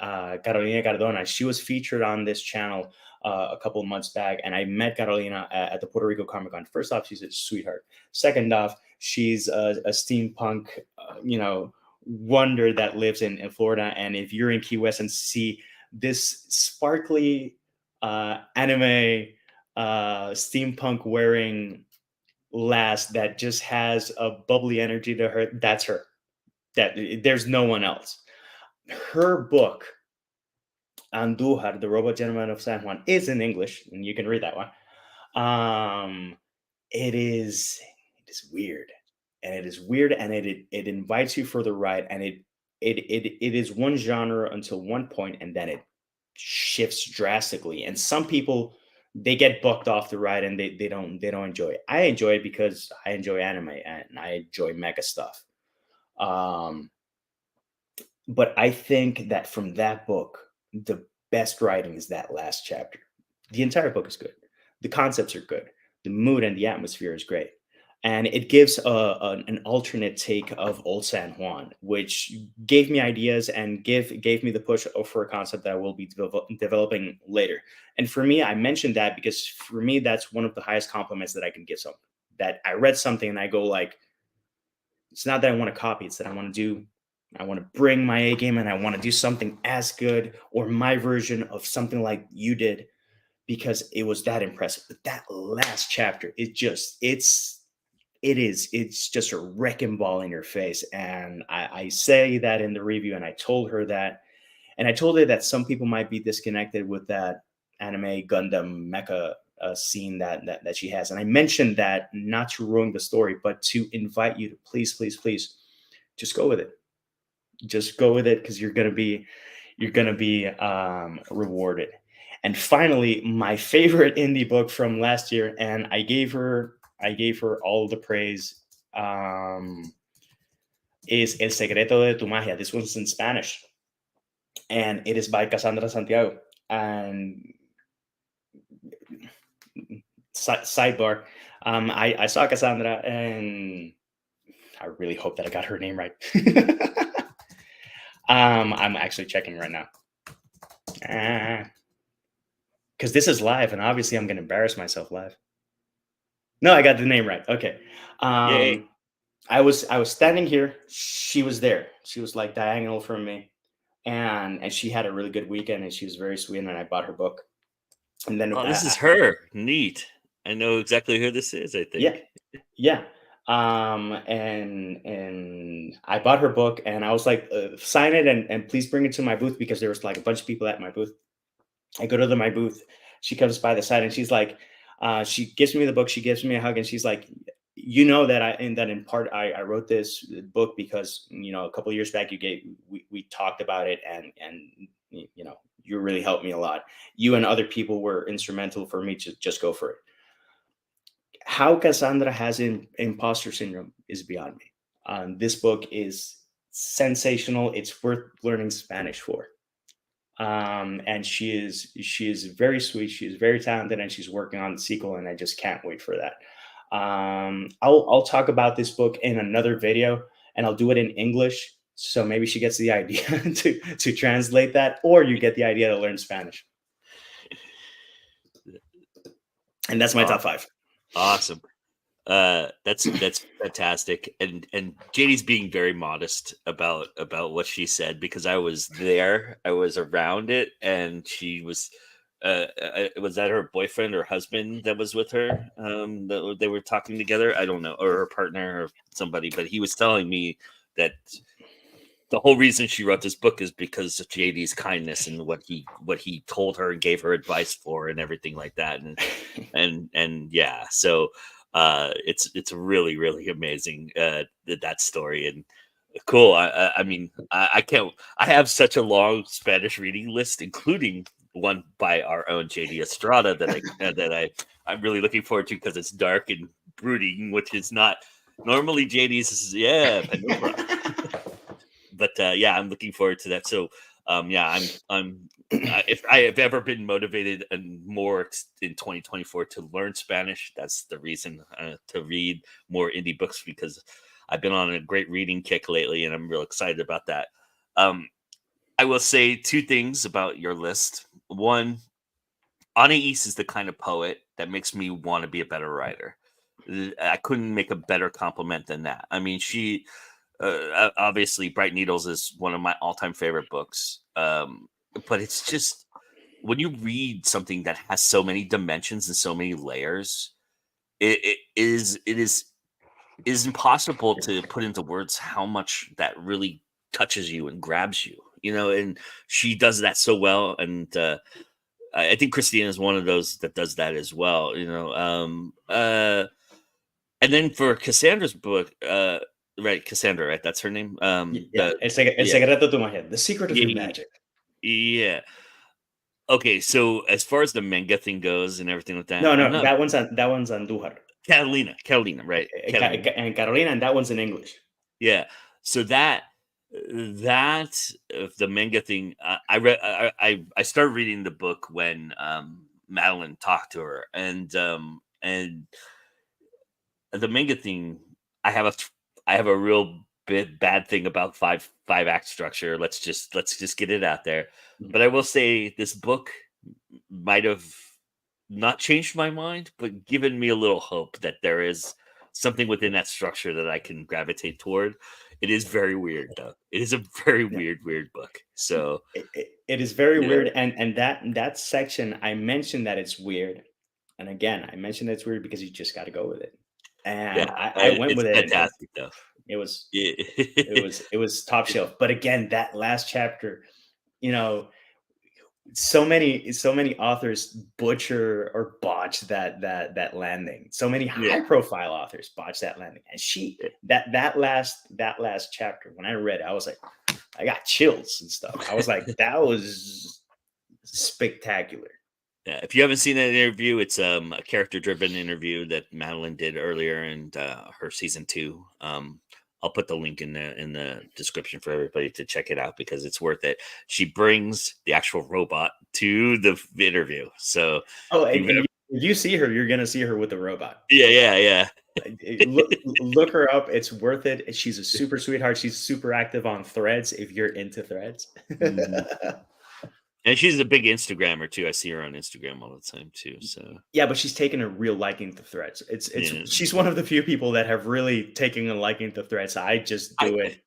Carolina Cardona. She was featured on this channel a couple of months back, and I met Carolina at the Puerto Rico Comic Con. First off, she's a sweetheart. Second off, she's a steampunk, wonder that lives in Florida. And if you're in Key West and see this sparkly anime steampunk wearing lass that just has a bubbly energy to her, that's her. That there's no one else. Her book, Andújar, the Robot Gentleman of San Juan, is in English, and you can read that one. It is weird, and it invites you for the ride, and it is one genre until one point, and then it shifts drastically. And some people, they get bucked off the ride, and they don't enjoy it. I enjoy it because I enjoy anime and I enjoy mecha stuff. But I think that from that book, the best writing is that last chapter. The entire book is good. The concepts are good. The mood and the atmosphere is great. And it gives an alternate take of Old San Juan, which gave me ideas and gave me the push for a concept that I will be developing later. And for me, I mentioned that because for me, that's one of the highest compliments that I can give someone. That I read something and I go like, it's not that I want to copy, it's that I want to bring my A game, and I want to do something as good or my version of something like you did, because it was that impressive. But that last chapter, it's just a wrecking ball in your face. And I say that in the review, and I told her that, and I told her that some people might be disconnected with that anime Gundam mecha scene that she has. And I mentioned that not to ruin the story, but to invite you to please just go with it. Just go with it, because you're gonna be rewarded. And finally, my favorite indie book from last year, and I gave her all the praise, is El Secreto de tu Magia. This one's in Spanish, and it is by Cassandra Santiago. And sidebar, I saw Cassandra, and I really hope that I got her name right. I'm actually checking right now. Because this is live, and obviously I'm going to embarrass myself live. No, I got the name right. Okay. Yay. I was standing here. She was there. She was like diagonal from me, and she had a really good weekend, and she was very sweet. And I bought her book. And then this is her. Neat. I know exactly who this is, I think. Yeah. And I bought her book, and I was like, sign it and please bring it to my booth, because there was like a bunch of people at my booth. I go to my booth. She comes by the side, and she's like, she gives me the book. She gives me a hug, and she's like, that in part I wrote this book because a couple of years back we talked about it, and you really helped me a lot. You and other people were instrumental for me to just go for it. How Cassandra has imposter syndrome is beyond me. This book is sensational. It's worth learning Spanish for. And she is very sweet. She is very talented, and she's working on the sequel, and I just can't wait for that. I'll talk about this book in another video, and I'll do it in English. So maybe she gets the idea to translate that, or you get the idea to learn Spanish. And that's my top 5. Awesome. That's fantastic. And JD's being very modest about what she said, because I was there, I was around it, and she was was that her boyfriend or husband that was with her? They were talking together. I don't know, or her partner or somebody, but he was telling me that the whole reason she wrote this book is because of JD's kindness and what he told her and gave her advice for and everything like that. And yeah, so it's really, really amazing, that story. And cool. I mean, I can't. I have such a long Spanish reading list, including one by our own JD Estrada I'm really looking forward to, because it's dark and brooding, which is not normally JD's. Yeah, Penumbra. But yeah, I'm looking forward to that. So yeah, if I have ever been motivated and more in 2024 to learn Spanish, that's the reason to read more indie books, because I've been on a great reading kick lately, and I'm real excited about that. I will say two things about your list. One, Anais is the kind of poet that makes me want to be a better writer. I couldn't make a better compliment than that. I mean, she obviously Bright Needles is one of my all-time favorite books. But it's just, when you read something that has so many dimensions and so many layers, it is impossible to put into words how much that really touches you and grabs you. And she does that so well. And I think Christina is one of those that does that as well. And then for Cassandra's book, right, Cassandra, right? That's her name. Yeah, El Secreto de Magia, The Secret of Your Magic. Yeah. Okay, so as far as the manga thing goes and everything like that, no, that one's Andújar. Catalina, right? Catalina. And Carolina, and that one's in English. Yeah. So that the manga thing, I started reading the book when Madeline talked to her, and the manga thing, I have a real bad thing about five act structure. Let's just get it out there. But I will say this book might have not changed my mind, but given me a little hope that there is something within that structure that I can gravitate toward. It is very weird, though. It is a very weird book. So it is very weird, and that section, I mentioned that it's weird, and again, I mentioned that it's weird because you just got to go with it. And I went with it. Fantastic, though. It was top shelf. But again, that last chapter, so many authors butcher or botch that landing. So many high profile authors botch that landing. And that last chapter, when I read it, I was like, I got chills and stuff. I was like, that was spectacular. Yeah, if you haven't seen that interview, it's a character-driven interview that Madeline did earlier in her season 2. I'll put the link in the description for everybody to check it out, because it's worth it. She brings the actual robot to the interview. So, if you see her, you're gonna see her with the robot. Yeah. Look her up. It's worth it. She's a super sweetheart. She's super active on Threads if you're into Threads. Mm-hmm. And she's a big Instagrammer too. I see her on Instagram all the time too. So yeah, but she's taken a real liking to Threads. She's one of the few people that have really taken a liking to Threads. I just do it.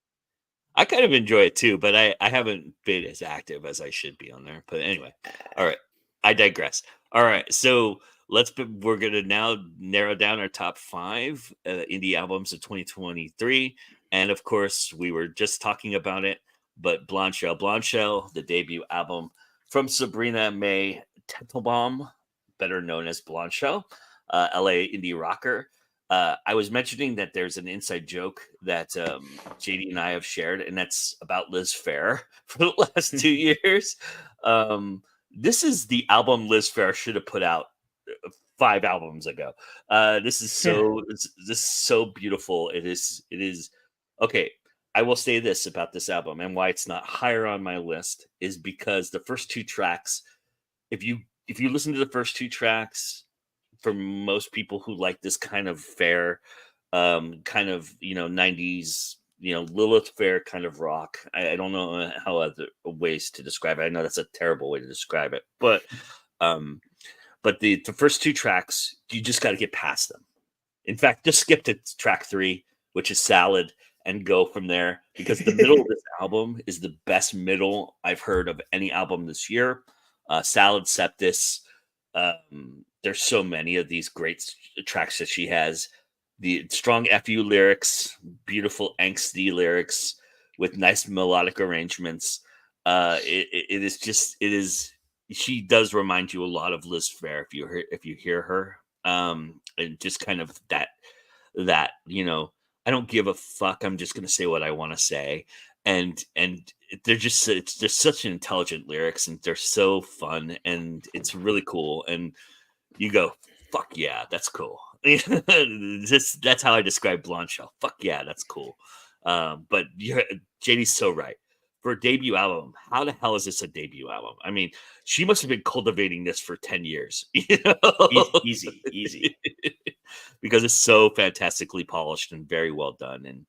I kind of enjoy it too, but I haven't been as active as I should be on there. But anyway, all right, I digress. All right, so we're gonna now narrow down our top 5 indie albums of 2023, and of course, we were just talking about it. But Blondshell, the debut album from Sabrina May Tettelbaum, better known as Blondshell, LA indie rocker. I was mentioning that there's an inside joke that JD and I have shared, and that's about Liz Phair for the last 2 years. This is the album Liz Phair should have put out 5 albums ago. This is so beautiful. It is okay. I will say this about this album, and why it's not higher on my list is because the first 2 tracks, if you listen to the first 2 tracks, for most people who like this kind of Phair, kind of 90s, Lilith Phair kind of rock. I don't know how other ways to describe it. I know that's a terrible way to describe it, but the first 2 tracks, you just got to get past them. In fact, just skip to track 3, which is Salad, and go from there, because the middle of this album is the best middle I've heard of any album this year. Salad, Septis. There's so many of these great tracks that she has. The strong FU lyrics, beautiful angsty lyrics with nice melodic arrangements. It is. She does remind you a lot of Liz Phair if you hear her. And just kind of that I don't give a fuck. I'm just gonna say what I want to say, and they're just it's just such an intelligent lyrics, and they're so fun, and it's really cool. And you go, fuck yeah, that's cool. That's how I describe Blonde Shell. Fuck yeah, that's cool. But JD's so right. For a debut album, how the hell is this a debut album? I mean, she must have been cultivating this for 10 years, Easy. because it's so fantastically polished and very well done. And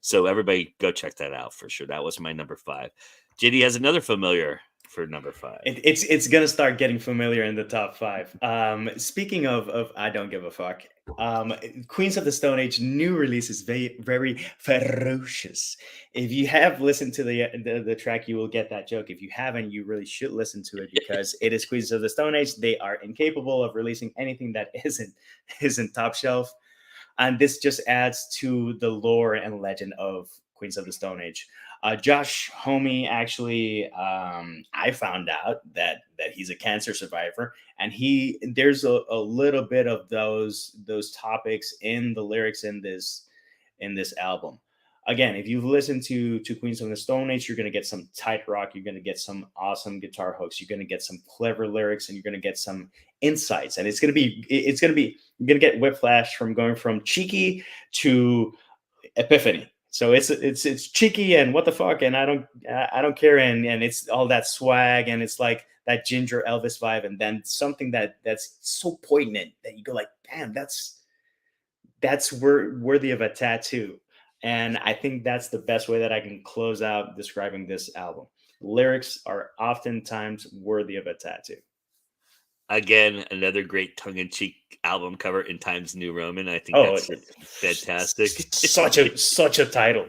so everybody go check that out for sure. That was my number 5. JD has another familiar for number 5. It's gonna start getting familiar in the top 5. Speaking of I don't give a fuck. Queens of the Stone Age new release is very ferocious. If you have listened to the track, you will get that joke. If you haven't, you really should listen to it, because it is Queens of the Stone Age. They are incapable of releasing anything that isn't top shelf, and this just adds to the lore and legend of Queens of the Stone Age. Josh Homme, actually, I found out that he's a cancer survivor, and there's a little bit of those topics in the lyrics in this album. Again, if you've listened to Queens of the Stone Age, you're going to get some tight rock, you're going to get some awesome guitar hooks, you're going to get some clever lyrics, and you're going to get some insights. And you're going to get whiplash from going from cheeky to epiphany. So it's cheeky and what the fuck, and I don't care, and it's all that swag, and it's like that Ginger Elvis vibe, and then something that's so poignant that you go like, damn, that's worthy of a tattoo. And I think that's the best way that I can close out describing this album. Lyrics are oftentimes worthy of a tattoo. Again, another great tongue-in-cheek album cover in Times New Roman. I think that's fantastic. Such a title.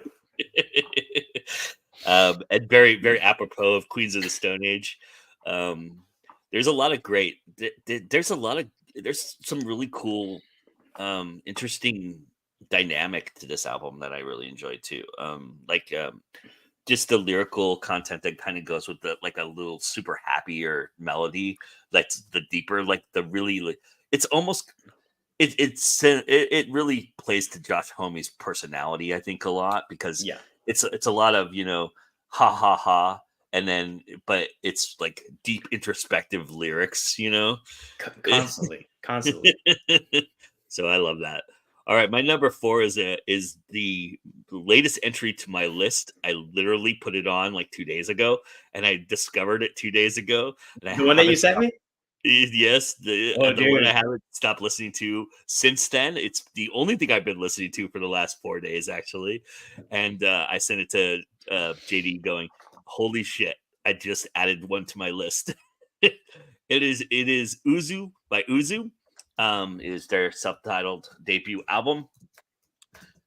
And very, very apropos of Queens of the Stone Age. There's a lot of great. There's some really cool, interesting dynamic to this album that I really enjoyed too. Just the lyrical content that kind of goes with like a little super happier melody. That's the deeper, like the really, it's almost, it really plays to Josh Homme's personality, I think, a lot, because it's a lot of, ha ha ha. And then, but it's like deep introspective lyrics, constantly. So I love that. All right, my number 4 is the latest entry to my list. I literally put it on like 2 days ago, and I discovered it 2 days ago. And the one that you sent me? Yes, the one I haven't stopped listening to since then. It's the only thing I've been listening to for the last 4 days, actually. And I sent it to JD, going, "Holy shit! I just added one to my list." It is Uzu by Uzu. Is their self-titled debut album.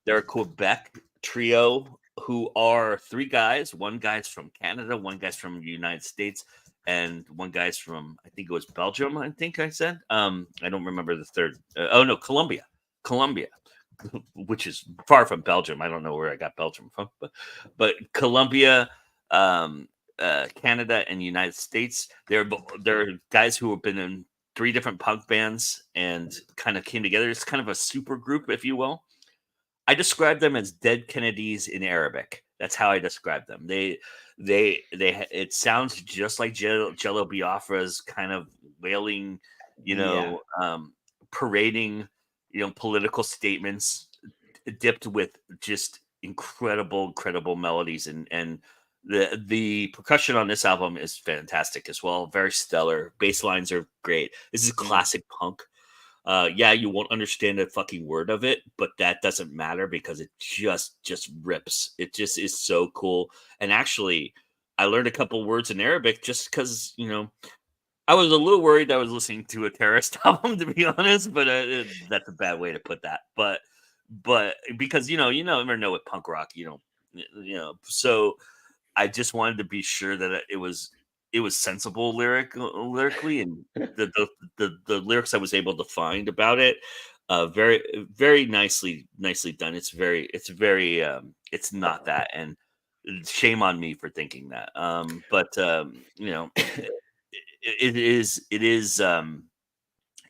They're a Quebec trio who are 3 guys. One guy's from Canada, one guy's from the United States, and one guy's from, I think it was Belgium, I think I said. I don't remember the third. Colombia, which is far from Belgium. I don't know where I got Belgium from, but Colombia, Canada, and United States. They're guys who have been in 3 different punk bands and kind of came together. It's kind of a super group, if you will. I describe them as dead Kennedys in Arabic. That's how I describe them. It sounds just like Jello Biafra's kind of wailing, parading, political statements dipped with just incredible melodies, and the percussion on this album is fantastic as well. Very stellar. Bass lines are great. This is classic punk. You won't understand a fucking word of it, but that doesn't matter because it just rips. It just is so cool. And actually, I learned a couple words in Arabic just because, I was a little worried I was listening to a terrorist album, to be honest, but that's a bad way to put that. But because, you never know with punk rock, so I just wanted to be sure that it was sensible lyrically, and the lyrics I was able to find about it Very, very nicely done. It's very, it's not that, and shame on me for thinking that. But you know, it is.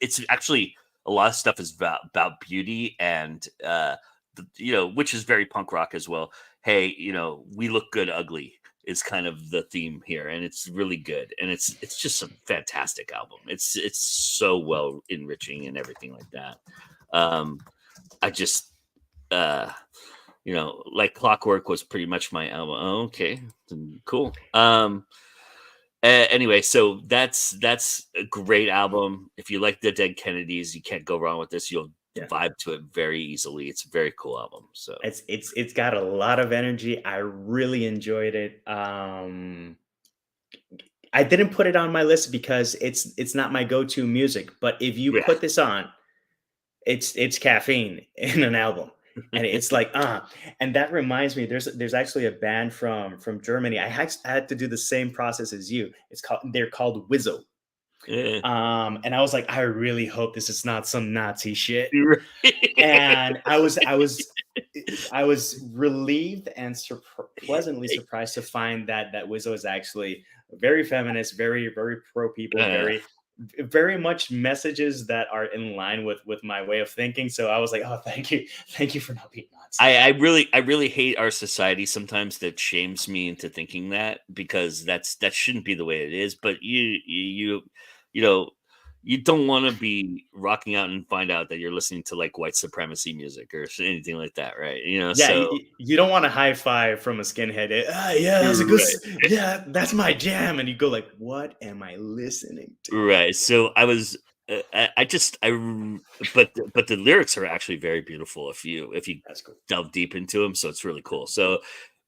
It's actually a lot of stuff is about beauty and you know, which is very punk rock as well. Hey, you know, we look good ugly is kind of the theme here, and it's really good, and it's just a fantastic album. It's so well enriching and everything like that. I just uh you know, like Clockwork was pretty much my album. Oh, okay, cool. Anyway, so that's a great album. If you like the Dead Kennedys, you can't go wrong with this. You'll vibe to it very easily. It's a very cool album. So It's got a lot of energy. I really enjoyed it. I didn't put it on my list because it's not my go-to music, but if you yeah, put this on, it's caffeine in an album. And it's like, and that reminds me, there's actually a band from Germany. I had to do the same process as you. They're called Wizzo. yeah. And I was like, I really hope this is not some Nazi shit. You're And I was relieved and pleasantly surprised to find that Wizzo is actually very feminist, very pro people, very much messages that are in line with my way of thinking. So I was like, oh, thank you for not being Nazi. I really hate our society sometimes that shames me into thinking that, because that shouldn't be the way it is. But you know, you don't want to be rocking out and find out that you're listening to like white supremacy music or anything like that, right? You know, Yeah, so you don't want a high five from a skinhead. Yeah, that's a good. right. Yeah, that's my jam, and you go like, "What am I listening to?" Right. So I was, but the lyrics are actually very beautiful if you That's cool. delve deep into them. So it's really cool. So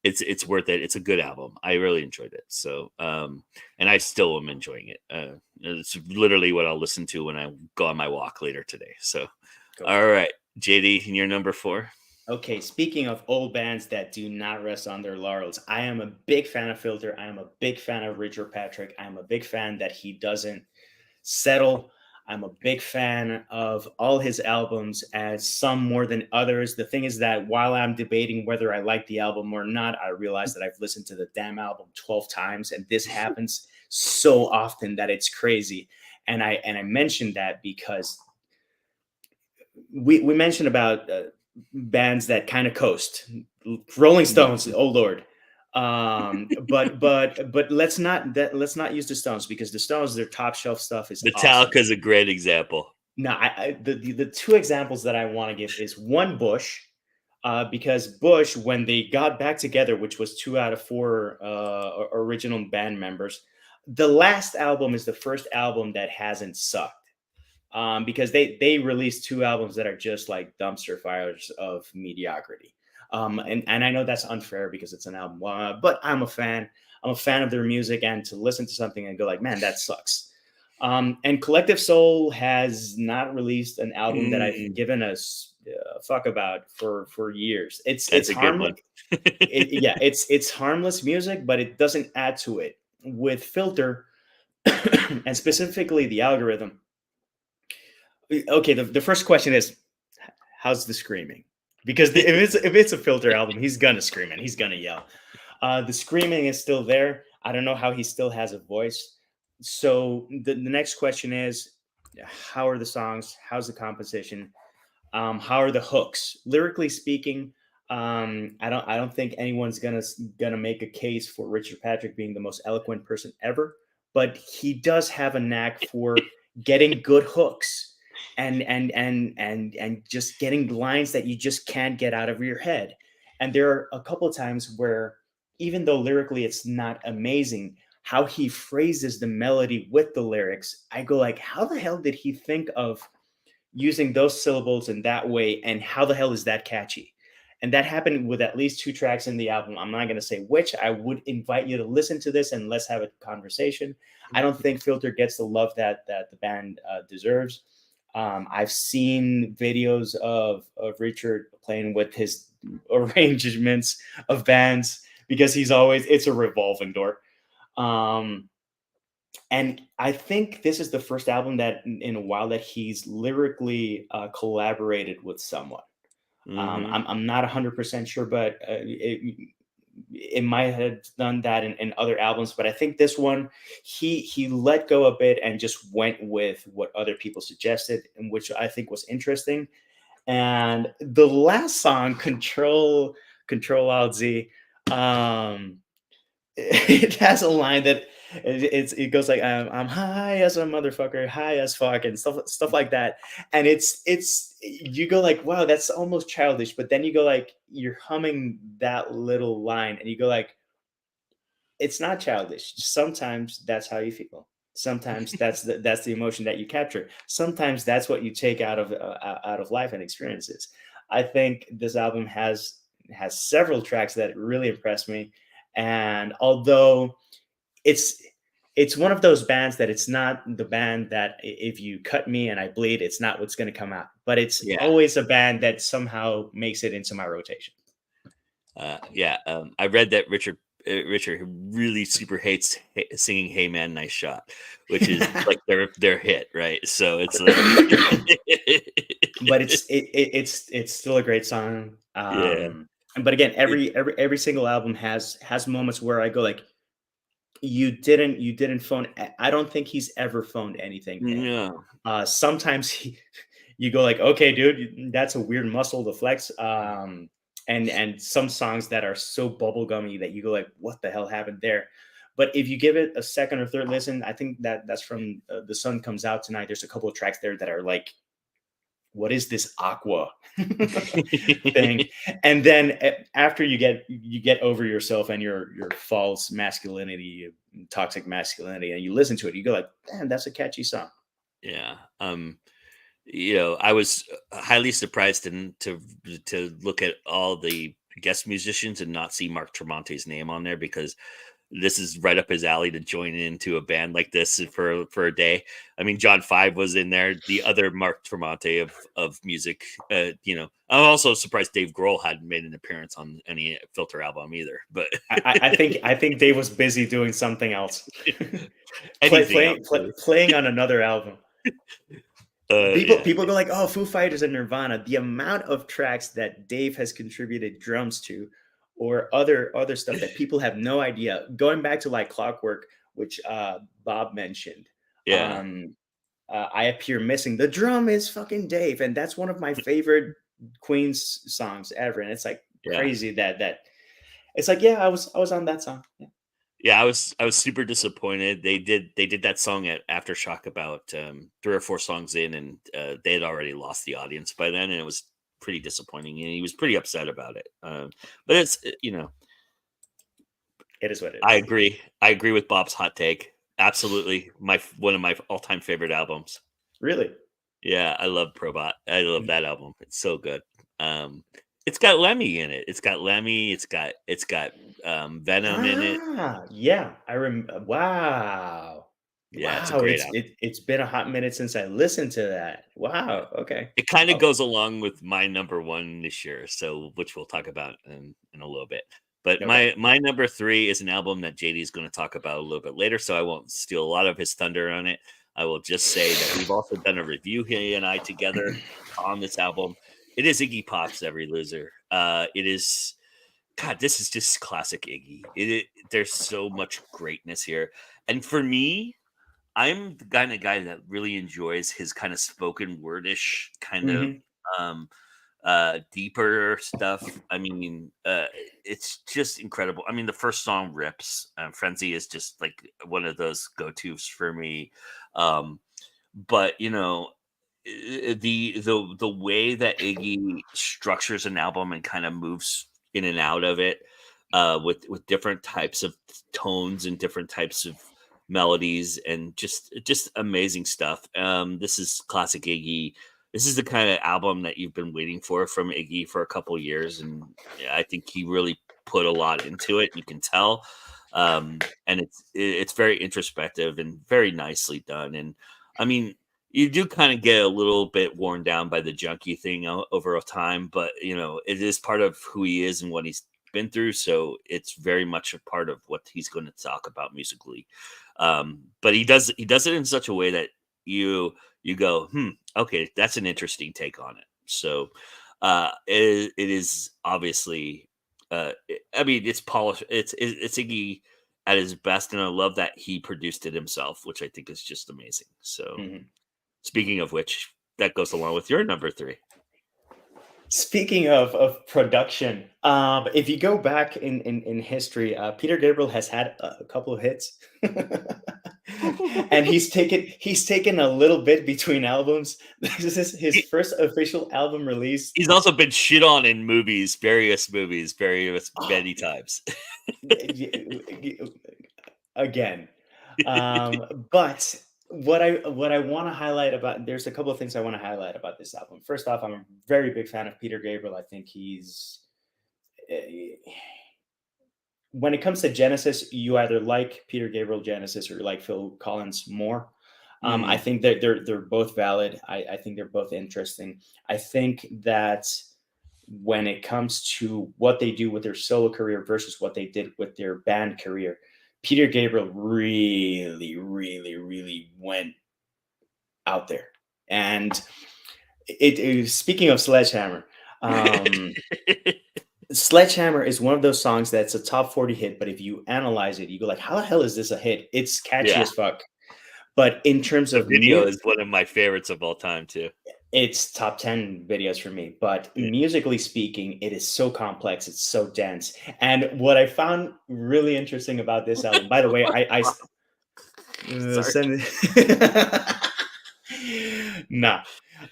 it's worth it. It's a good album. I really enjoyed it. So and I still am enjoying it. It's literally what I'll listen to when I go on my walk later today. So, Cool. all right, JD, your number 4. Okay, speaking of old bands that do not rest on their laurels, I am a big fan of Filter. I am a big fan of Richard Patrick. I'm a big fan that he doesn't settle. I'm a big fan of all his albums, as some more than others. The thing is that while I'm debating whether I like the album or not, I realize that I've listened to the damn album 12 times, and this happens so often that it's crazy. And I mentioned that because we mentioned about bands that kind of coast. Rolling Stones, oh Lord. But let's not use the Stones, because the Stones, their top shelf stuff is awesome. Metallica is a great example. Now, the two examples that I want to give is one, Bush, because Bush, when they got back together, which was 2 out of 4 original band members, the last album is the first album that hasn't sucked. Because they released 2 albums that are just like dumpster fires of mediocrity. And I know that's unfair because it's an album, but I'm a fan. I'm a fan of their music, and to listen to something and go like, man, that sucks. And Collective Soul has not released an album that I've given a fuck about for years. It's a good one. It's harmless music, but it doesn't add to it. With Filter, and specifically the algorithm. Okay, the first question is, how's the screaming? Because if it's a Filter album, he's gonna scream and he's gonna yell. The screaming is still there. I don't know how he still has a voice. So the next question is, how are the songs? How's the composition? How are the hooks? Lyrically speaking, I don't think anyone's gonna make a case for Richard Patrick being the most eloquent person ever, but he does have a knack for getting good hooks and just getting lines that you just can't get out of your head. And there are a couple of times where, even though lyrically it's not amazing, how he phrases the melody with the lyrics, I go like, how the hell did he think of using those syllables in that way, and how the hell is that catchy? And that happened with at least 2 tracks in the album. I'm not going to say which. I would invite you to listen to this and let's have a conversation. I don't think Filter gets the love that the band deserves. I've seen videos of Richard playing with his arrangements of bands, because it's a revolving door. And I think this is the first album that in a while that he's lyrically collaborated with someone. Mm-hmm. I'm not 100% sure, but it might have done that in other albums. But I think this one, he let go a bit and just went with what other people suggested, and which I think was interesting. And the last song, Control Alt Z, um, it has a line that it goes like I'm high as a motherfucker, high as fuck, and stuff like that. And it's you go like, wow, that's almost childish. But then you go like, you're humming that little line, and you go like, it's not childish. Sometimes that's how you feel. Sometimes that's the emotion that you capture. Sometimes that's what you take out of life and experiences. I think this album has several tracks that really impressed me, and although it's it's one of those bands that it's not the band that if you cut me and I bleed, it's not what's going to come out. But it's Yeah. always a band that somehow makes it into my rotation. Yeah. I read that Richard really super hates singing "Hey Man, Nice Shot," which is like their hit, right? So it's like, But it's still a great song. yeah, But again, it, every single album has moments where I go like, you didn't phone. I don't think he's ever phoned anything in. no, Sometimes you go like, okay, dude, that's a weird muscle to flex. And some songs that are so bubblegummy that you go like, what the hell happened there? But if you give it a second or third listen, I think that's from The Sun Comes Out Tonight. There's a couple of tracks there that are like, what is this aqua thing? And then after you get over yourself and your false masculinity, toxic masculinity, and you listen to it, you go like, man, that's a catchy song. yeah. I was highly surprised to look at all the guest musicians and not see Mark Tremonti's name on there, because this is right up his alley to join into a band like this for a day. I mean, John Five was in there, the other Mark Tremonti of music. I'm also surprised Dave Grohl hadn't made an appearance on any Filter album either. But I think Dave was busy doing something else, anything else, really. playing on another album. People Yeah, people go like, oh, Foo Fighters and Nirvana. The amount of tracks that Dave has contributed drums to, or other stuff that people have no idea. Going back to like Clockwork, which Bob mentioned. yeah, Um, I Appear Missing. The drum is fucking Dave, and that's one of my favorite Queen's songs ever. And it's like yeah. crazy that it's like, yeah, I was on that song. Yeah. Yeah, I was super disappointed. They did that song at Aftershock about 3 or 4 songs in, and they had already lost the audience by then, and it was pretty disappointing. And he was pretty upset about it. But it's It is what it I is. agree. I agree with Bob's hot take. Absolutely, one of my all time favorite albums. Really. Yeah, I love Probot. I love that album. It's so good. Um, it's got Lemmy in it. It's got Lemmy. It's got Venom in it. Yeah, I remember. Wow. Yeah, it's a Wow, great it's album. it's been a hot minute since I listened to that. Wow, okay. It kind of Oh, goes along with my number one this year, so which we'll talk about in a little bit. But okay. my number 3 is an album that JD is going to talk about a little bit later, so I won't steal a lot of his thunder on it. I will just say that we've also done a review, he and I together, on this album. It is Iggy Pop's "Every Loser." It is, God, this is just classic Iggy. There's so much greatness here, and for me, I'm the kind of guy that really enjoys his kind of spoken wordish kind of Mhm. um deeper stuff. I mean, it's just incredible. I mean, the first song rips. Frenzy is just like one of those go-tos for me. Um but the way that Iggy structures an album and kind of moves in and out of it, with different types of tones and different types of melodies, and just amazing stuff. This is classic Iggy. This is the kind of album that you've been waiting for from Iggy for a couple years, and yeah, I think he really put a lot into it. You can tell, and it's very introspective and very nicely done. And I mean, you do kind of get a little bit worn down by the junkie thing over a time, but it is part of who he is and what he's been through, so it's very much a part of what he's going to talk about musically. But he does it in such a way that you go, okay, that's an interesting take on it. So it is obviously, I mean, it's polished. It's Iggy at his best, and I love that he produced it himself, which I think is just amazing. So, speaking of which, that goes along with your number 3. Speaking of production, if you go back in history, Peter Gabriel has had a couple of hits, and he's taken a little bit between albums. This is his first official album release. He's also been shit on in various many times. Again, but what I want to highlight about, there's a couple of things I want to highlight about this album. First off, I'm a very big fan of Peter Gabriel. I think he's when it comes to Genesis, you either like Peter Gabriel Genesis or you like Phil Collins more. I think that they're both valid. I think they're both interesting. I think that when it comes to what they do with their solo career versus what they did with their band career, Peter Gabriel really, really, really went out there. And speaking of Sledgehammer, Sledgehammer is one of those songs that's a top 40 hit, but if you analyze it, you go like, how the hell is this a hit? It's catchy as fuck. But in terms the of video is one of my favorites of all time too. It's top 10 videos for me. But musically speaking, it is so complex. It's so dense. And what I found really interesting about this album, by the way, I send nah.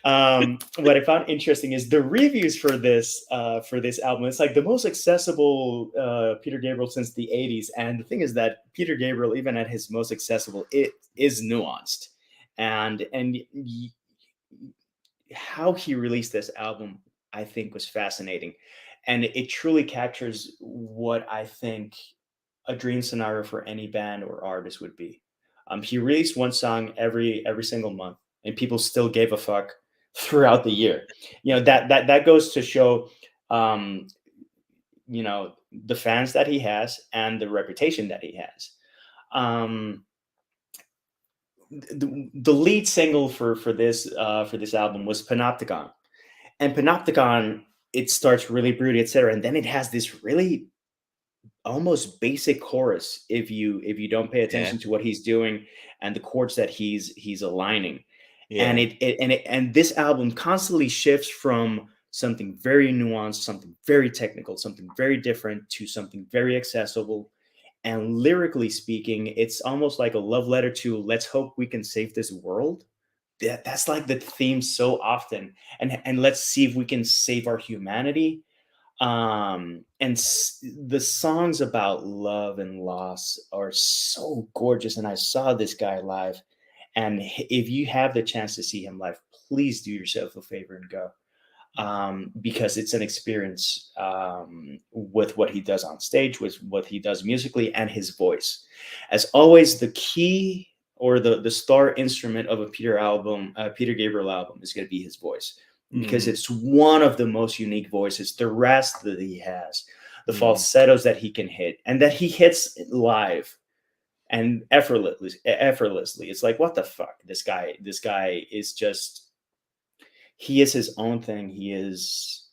What I found interesting is the reviews for this album. It's like the most accessible Peter Gabriel since the 80s. And the thing is that Peter Gabriel, even at his most accessible, it is nuanced. And how he released this album, I think, was fascinating. And it truly captures what I think a dream scenario for any band or artist would be. He released one song every single month, and people still gave a fuck throughout the year. That goes to show, the fans that he has and the reputation that he has. The lead single for this album was Panopticon, and Panopticon, it starts really broody, etc., and then it has this really almost basic chorus if you don't pay attention to what he's doing and the chords that he's aligning. And this album constantly shifts from something very nuanced, something very technical, something very different, to something very accessible. And lyrically speaking, it's almost like a love letter to let's hope we can save this world. That's like the theme so often. And let's see if we can save our humanity. The songs about love and loss are so gorgeous. And I saw this guy live. And if you have the chance to see him live, please do yourself a favor and go. Because it's an experience with what he does on stage, with what he does musically, and his voice. As always, the key or the star instrument of a Peter Gabriel album is going to be his voice, because it's one of the most unique voices. The rasp that he has, the falsettos that he can hit, and that he hits live and effortlessly. It's like, what the fuck? This guy is just. He is his own thing. He is,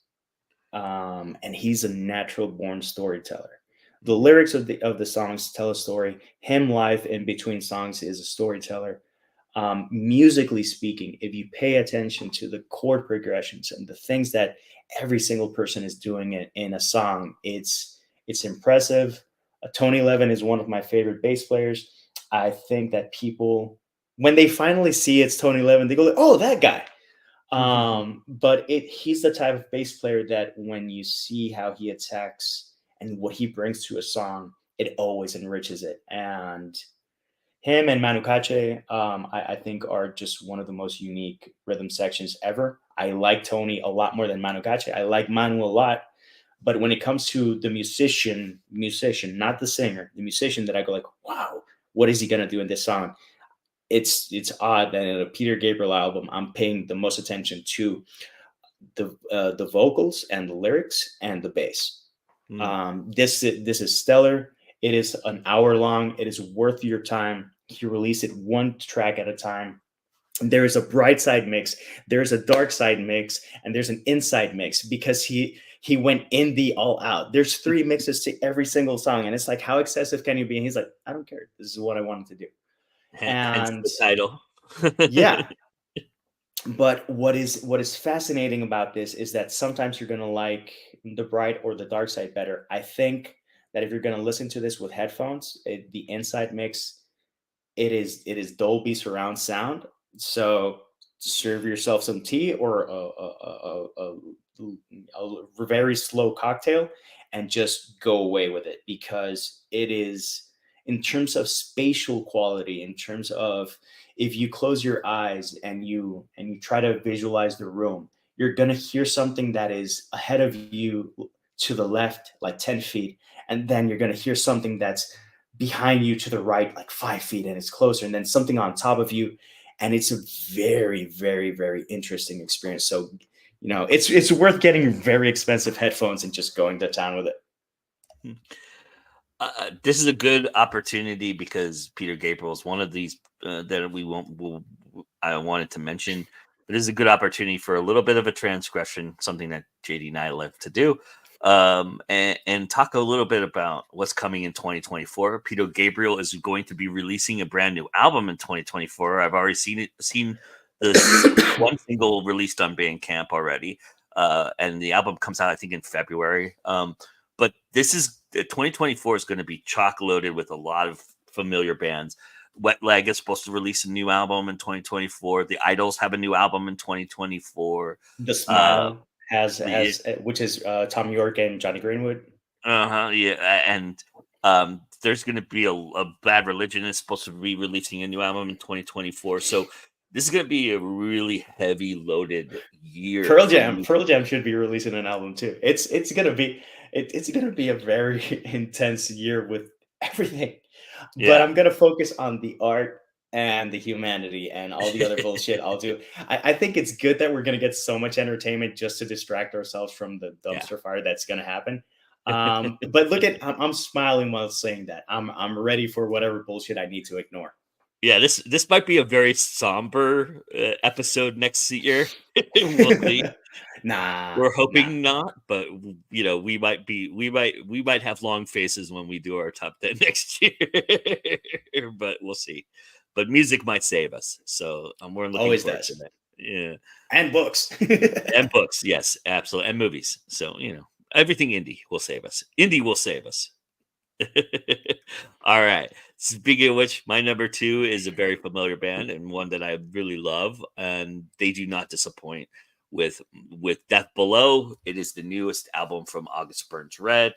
and he's a natural born storyteller. The lyrics of the songs tell a story. Him live in between songs is a storyteller. Musically speaking, if you pay attention to the chord progressions and the things that every single person is doing in a song, it's impressive. Tony Levin is one of my favorite bass players. I think that people, when they finally see it's Tony Levin, they go, "Oh, that guy." But he's the type of bass player that when you see how he attacks and what he brings to a song, it always enriches it. And him and Manu Katché, I think, are just one of the most unique rhythm sections ever. I like Tony a lot more than Manu Katché. I like Manu a lot. But when it comes to the musician, not the singer, the musician, that I go like, wow, what is he going to do in this song? It's odd that in a Peter Gabriel album, I'm paying the most attention to the vocals and the lyrics and the bass. This is stellar. It is an hour long. It is worth your time. He released it one track at a time. There is a bright side mix, there's a dark side mix, and there's an inside mix because he went indie all out. There's 3 mixes to every single song, and it's like, how excessive can you be? And he's like, I don't care. This is what I wanted to do. Hence And the title. yeah, but what is fascinating about this is that sometimes you're gonna like the bright or the dark side better. I think that if you're gonna listen to this with headphones, the inside mix, it is Dolby surround sound. So serve yourself some tea or a very slow cocktail and just go away with it, because it is, in terms of spatial quality, in terms of, if you close your eyes and you try to visualize the room, you're going to hear something that is ahead of you to the left like 10 feet, and then you're going to hear something that's behind you to the right like 5 feet, and it's closer, and then something on top of you, and it's a very, very, very interesting experience. So it's worth getting very expensive headphones and just going to town with it. This is a good opportunity because Peter Gabriel is one of these that I wanted to mention. But this is a good opportunity for a little bit of a transgression, something that JD and I love to do, and talk a little bit about what's coming in 2024. Peter Gabriel is going to be releasing a brand new album in 2024. I've already seen the one single released on Bandcamp already, and the album comes out, I think, in February. But this is 2024 is going to be chock loaded with a lot of familiar bands. Wet Leg is supposed to release a new album in 2024. The Idols have a new album in 2024. The Smile has which is Tom York and Johnny Greenwood. Yeah, and there's going to be a Bad Religion is supposed to be releasing a new album in 2024. So this is going to be a really heavy loaded year. Pearl Jam should be releasing an album too. It's gonna be a very intense year with everything. Yeah. But I'm gonna focus on the art and the humanity and all the other bullshit I'll do. I think it's good that we're gonna get so much entertainment just to distract ourselves from the dumpster fire that's gonna happen. But look at, I'm smiling while saying that. I'm ready for whatever bullshit I need to ignore. Yeah, this might be a very somber episode next year. We'll see. Nah, We're hoping not, but we might have long faces when we do our top 10 next year. But we'll see. But music might save us, so we're looking always forward does. to that. Yeah, and books, and books, yes, absolutely, and movies. So everything indie will save us. Indie will save us. All right. Speaking of which, my number 2 is a very familiar band and one that I really love, and they do not disappoint with Death Below. It is the newest album from August Burns Red.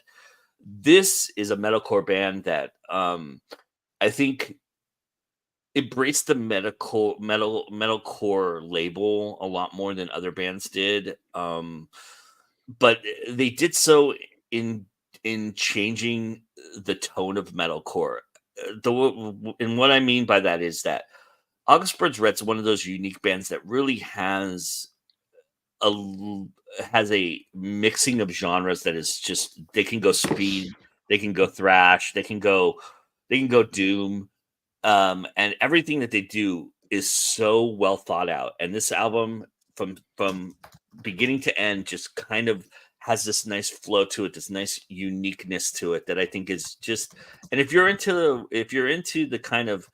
This is a metalcore band that I think embraced the metalcore label a lot more than other bands did. But they did so in changing the tone of metalcore. And what I mean by that is that August Burns Red's one of those unique bands that really has a mixing of genres that is just, they can go speed, they can go thrash, they can go doom, and everything that they do is so well thought out. And this album, from beginning to end, just kind of has this nice flow to it, this nice uniqueness to it that I think is just. And if you're into the kind of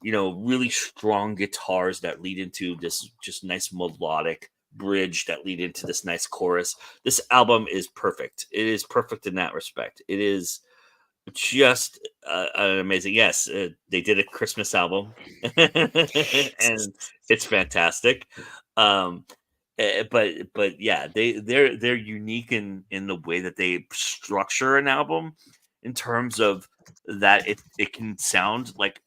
really strong guitars that lead into this just nice melodic bridge that lead into this nice chorus, this album is perfect. It is perfect in that respect. It is just an amazing. Yes, they did a Christmas album, and it's fantastic. But yeah, they're unique in the way that they structure an album, in terms of that it can sound like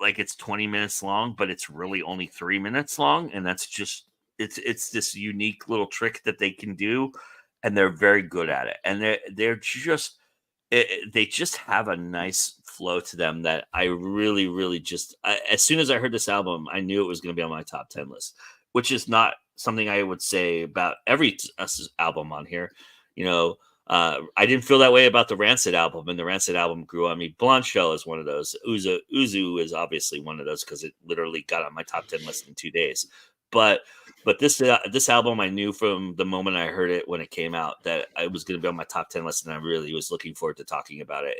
it's 20 minutes long, but it's really only 3 minutes long, and that's just it's this unique little trick that they can do, and they're very good at it, and they're just they just have a nice flow to them that I really, really just. As soon as I heard this album, I knew it was going to be on my top 10 list, which is not something I would say about every album on here. I didn't feel that way about the Rancid album, and the Rancid album grew on me. Blonde Shell is one of those. Uzu is obviously one of those because it literally got on my top 10 list in 2 days. But this album, I knew from the moment I heard it when it came out that it was going to be on my top 10 list, and I really was looking forward to talking about it.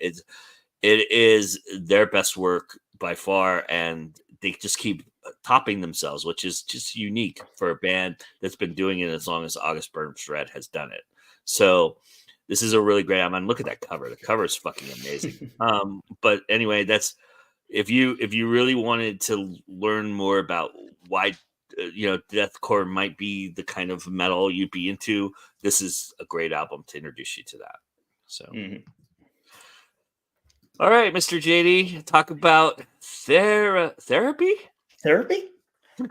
It is their best work by far, and they just keep topping themselves, which is just unique for a band that's been doing it as long as August Burns Red has done it. So this is a really great album. Look at that cover. The cover is fucking amazing. But anyway, that's if you really wanted to learn more about why deathcore might be the kind of metal you'd be into, this is a great album to introduce you to that. So all right, Mr. JD, talk about therapy.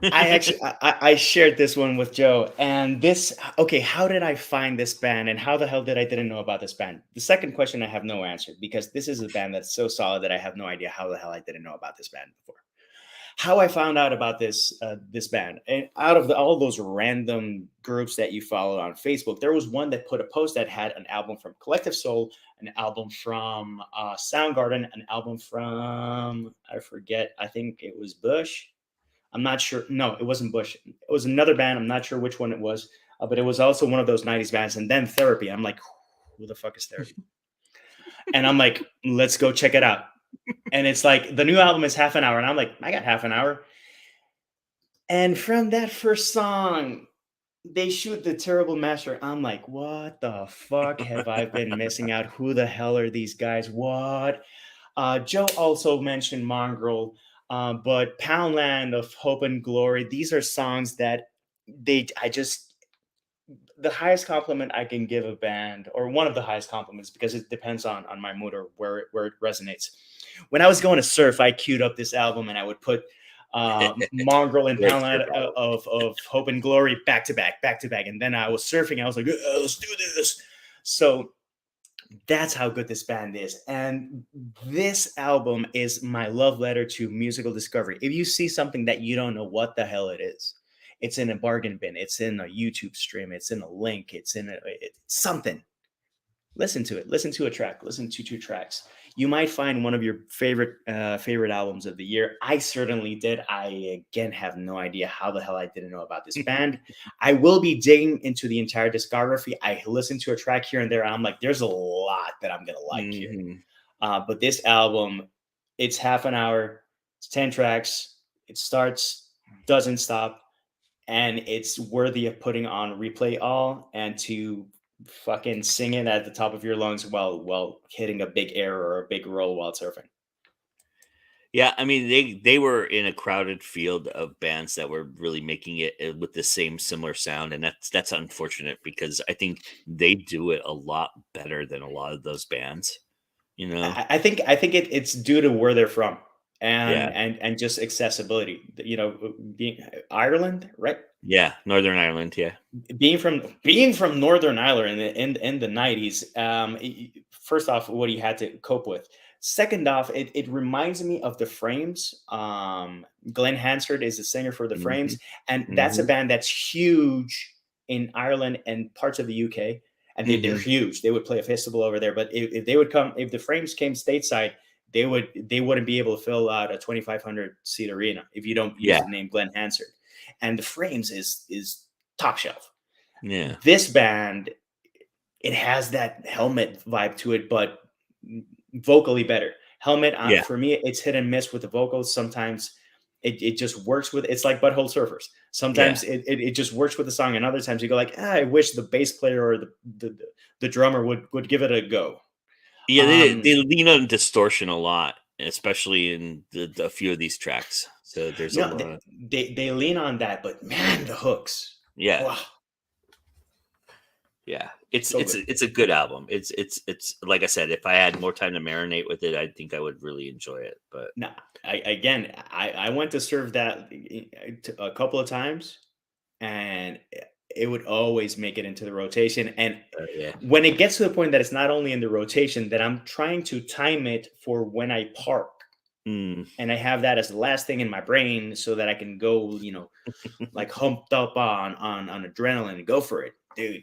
I shared this one with Joe, and how did I find this band, and how the hell did I didn't know about this band? The second question I have no answer, because this is a band that's so solid that I have no idea how the hell I didn't know about this band before. How I found out about this band, and out of all those random groups that you follow on Facebook, there was one that put a post that had an album from Collective Soul, an album from Soundgarden, an album from, I forget, I think it was Bush. I'm not sure. No, it wasn't Bush. It was another band. I'm not sure which one it was, but it was also one of those 90s bands. And then Therapy. I'm like, who the fuck is Therapy? And I'm like, let's go check it out. And it's like, the new album is half an hour. And I'm like, I got half an hour. And from that first song, they shoot the Terrible Master. I'm like, what the fuck have I been missing out? Who the hell are these guys? What? Joe also mentioned Mongrel. But Poundland of Hope and Glory, these are songs that the highest compliment I can give a band, or one of the highest compliments, because it depends on my mood or where it resonates. When I was going to surf, I queued up this album and I would put Mongrel and Poundland of Hope and Glory back to back. And then I was surfing. I was like, let's do this. So that's how good this band is. And this album is my love letter to musical discovery. If you see something that you don't know what the hell it is, it's in a bargain bin, it's in a YouTube stream, it's in a link, it's something. Listen to it. Listen to a track. Listen to 2 tracks. You might find one of your favorite albums of the year. I certainly did. I, again, have no idea how the hell I didn't know about this band. I will be digging into the entire discography. I listened to a track here and there, and I'm like, there's a lot that I'm going to like here. But this album, it's half an hour. It's 10 tracks. It starts, doesn't stop, and it's worthy of putting on replay all and to fucking sing it at the top of your lungs while hitting a big air or a big roll while surfing. Yeah, I mean, they were in a crowded field of bands that were really making it with the same similar sound, and that's unfortunate, because I think they do it a lot better than a lot of those bands. You know, I think it's due to where they're from Yeah. and just accessibility. You know, being Ireland, right? Yeah, Northern Ireland. Yeah, Being from Northern Ireland in the 90s, first off, what you had to cope with. Second off, it reminds me of the Frames. Glenn Hansard is the singer for the Frames, and that's a band that's huge in Ireland and parts of the UK. And they're huge. They would play a festival over there. But if the Frames came stateside, they wouldn't be able to fill out a 2,500 seat arena if you don't use the name Glenn Hansard. And the Frames is top shelf. Yeah. This band, it has that Helmet vibe to it, but vocally better. Helmet, for me, it's hit and miss with the vocals. Sometimes it just works with, it's like Butthole Surfers. Sometimes it just works with the song, and other times you go like, I wish the bass player or the drummer would give it a go. Yeah, they lean on distortion a lot, especially in a few of these tracks. So there's a lot. They lean on that, but man, the hooks. Yeah. Wow. Yeah, it's a good album. It's like I said, if I had more time to marinate with it, I think I would really enjoy it. But no, I went to serve that a couple of times, and it would always make it into the rotation. And when it gets to the point that it's not only in the rotation, that I'm trying to time it for when I park. And I have that as the last thing in my brain so that I can go, like humped up on adrenaline and go for it. dude,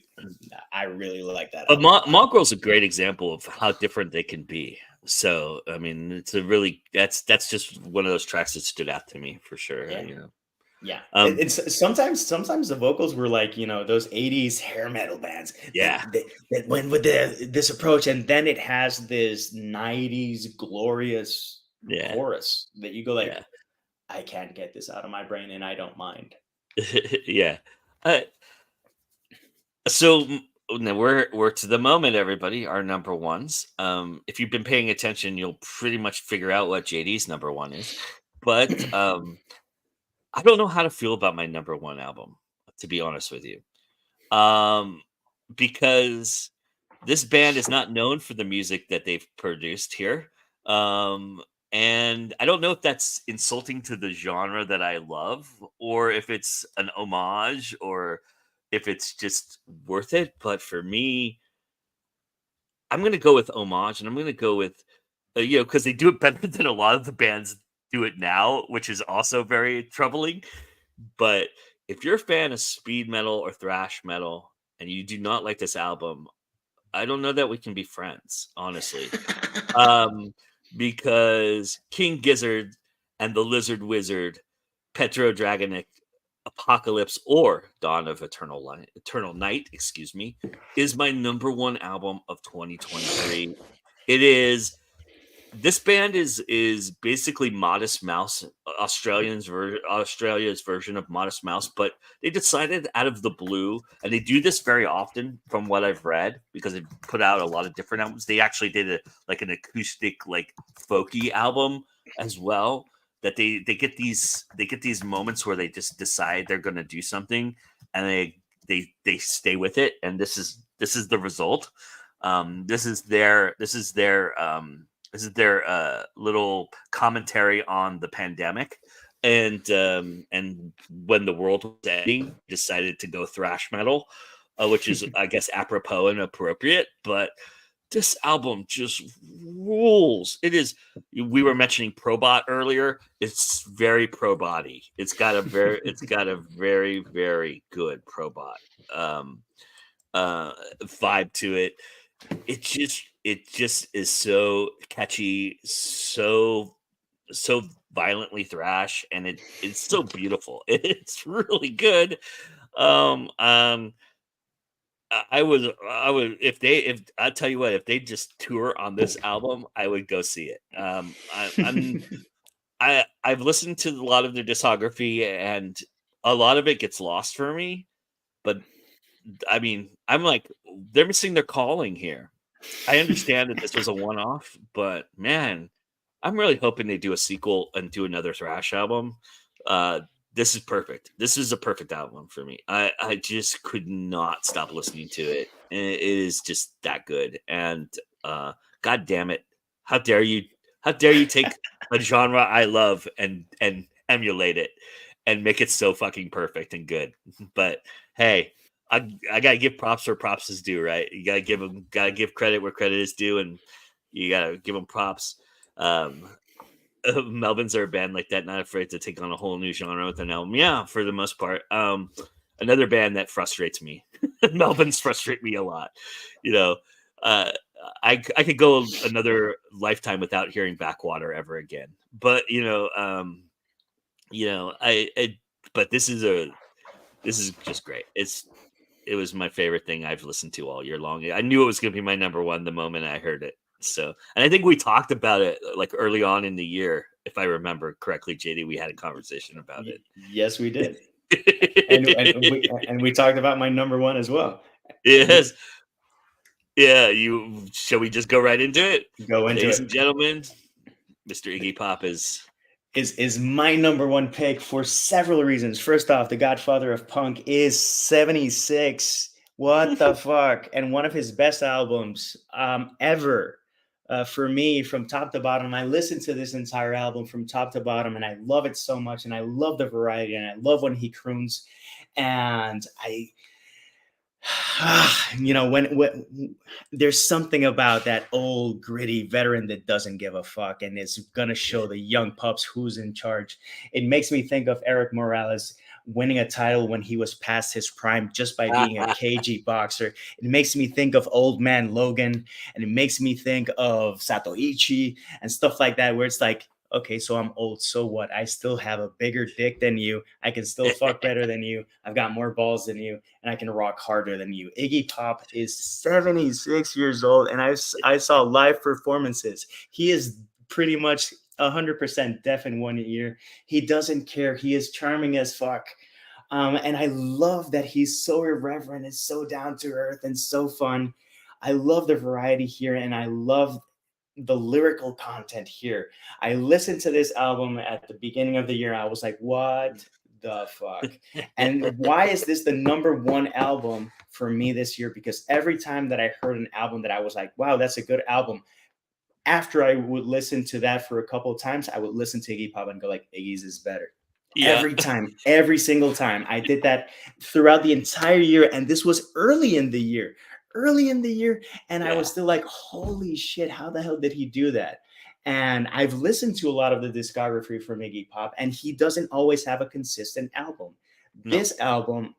I really like that But album. Mongrel's a great example of how different they can be. So I mean, it's a really that's just one of those tracks that stood out to me for sure. Yeah. You know, Yeah, um, it's sometimes the vocals were like, those '80s hair metal bands yeah, that went with this approach, and then it has this '90s glorious yeah, chorus that you go like, yeah, I can't get this out of my brain, and I don't mind. yeah. Uh, so now we're to the moment, everybody. Our number ones. If you've been paying attention, you'll pretty much figure out what JD's number one is. But I don't know how to feel about my number one album, to be honest with you. Um, because this band is not known for the music that they've produced here. Um, and I don't know if that's insulting to the genre that I love, or if it's an homage, or if it's just worth it. But for me, I'm going to go with homage, and I'm going to go with, because they do it better than a lot of the bands do it now, which is also very troubling. But if you're a fan of speed metal or thrash metal and you do not like this album, I don't know that we can be friends, honestly. Um, because King Gizzard and the Lizard Wizard, Petro Dragonic, Apocalypse, or Dawn of Eternal Night, excuse me, is my number one album of 2023. It is this band is basically Modest Mouse, Australia's version of Modest Mouse, but they decided out of the blue, and they do this very often from what I've read because they put out a lot of different albums. They actually did an acoustic, like folky album as well. That they get these moments where they just decide they're going to do something, and they stay with it, and this is the result. This is their little commentary on the pandemic, and when the world was ending, decided to go thrash metal, which is, I guess, apropos and appropriate. But this album just rules. It is. We were mentioning Probot earlier. It's very pro body. It's got a very very good Probot vibe to it. It just is so catchy, so violently thrash, and it's so beautiful. It's really good. Um, um, I would if I tell you what, if they just tour on this album, I would go see it. I've listened to a lot of their discography, and a lot of it gets lost for me. But I mean, I'm like, they're missing their calling here. I understand that this was a one-off, but man, I'm really hoping they do a sequel and do another thrash album. Uh, this is perfect. This is a perfect album for me. I just could not stop listening to it. And it is just that good. And God damn it, how dare you? How dare you take a genre I love and emulate it and make it so fucking perfect and good? But hey, I gotta give props where props is due, right? You gotta give credit where credit is due, and you gotta give them props. Um, Melvins are a band like that, not afraid to take on a whole new genre with an album. Yeah, for the most part. Another band that frustrates me. Melvins frustrate me a lot. You know, uh, I could go another lifetime without hearing Backwater ever again. But I but this is just great. It was my favorite thing I've listened to all year long. I knew it was going to be my number one the moment I heard it. So, and I think we talked about it like early on in the year, if I remember correctly, JD. We had a conversation about it. Yes, we did, and we talked about my number one as well. Yes, yeah. Shall we just go right into it? Go into Ladies it. and gentlemen, Mr. Iggy Pop is my number one pick for several reasons. First off, the Godfather of Punk is 76. What the fuck? And one of his best albums ever. For me, from top to bottom. I listened to this entire album from top to bottom, and I love it so much. And I love the variety, and I love when he croons. And when there's something about that old gritty veteran that doesn't give a fuck and is gonna show the young pups who's in charge. It makes me think of Eric Morales winning a title when he was past his prime just by being a cagey boxer. It makes me think of Old Man Logan, and it makes me think of Satoichi and stuff like that, where it's like, okay, so I'm old, so what? I still have a bigger dick than you. I can still fuck better than you. I've got more balls than you, and I can rock harder than you. Iggy Pop is 76 years old, and I saw live performances. He is pretty much 100% deaf in 1 ear. He doesn't care. He is charming as fuck. And I love that he's so irreverent and so down to earth and so fun. I love the variety here, and I love the lyrical content here. I listened to this album at the beginning of the year. I was like, what the fuck? And why is this the #1 album for me this year? Because every time that I heard an album that I was like, wow, that's a good album, after I would listen to that for a couple of times, I would listen to Iggy Pop and go like, Iggy's is better. Every time, every single time. I did that throughout the entire year. And this was early in the year. And I was still like, holy shit, how the hell did he do that? And I've listened to a lot of the discography from Iggy Pop, and he doesn't always have a consistent album. No. This album,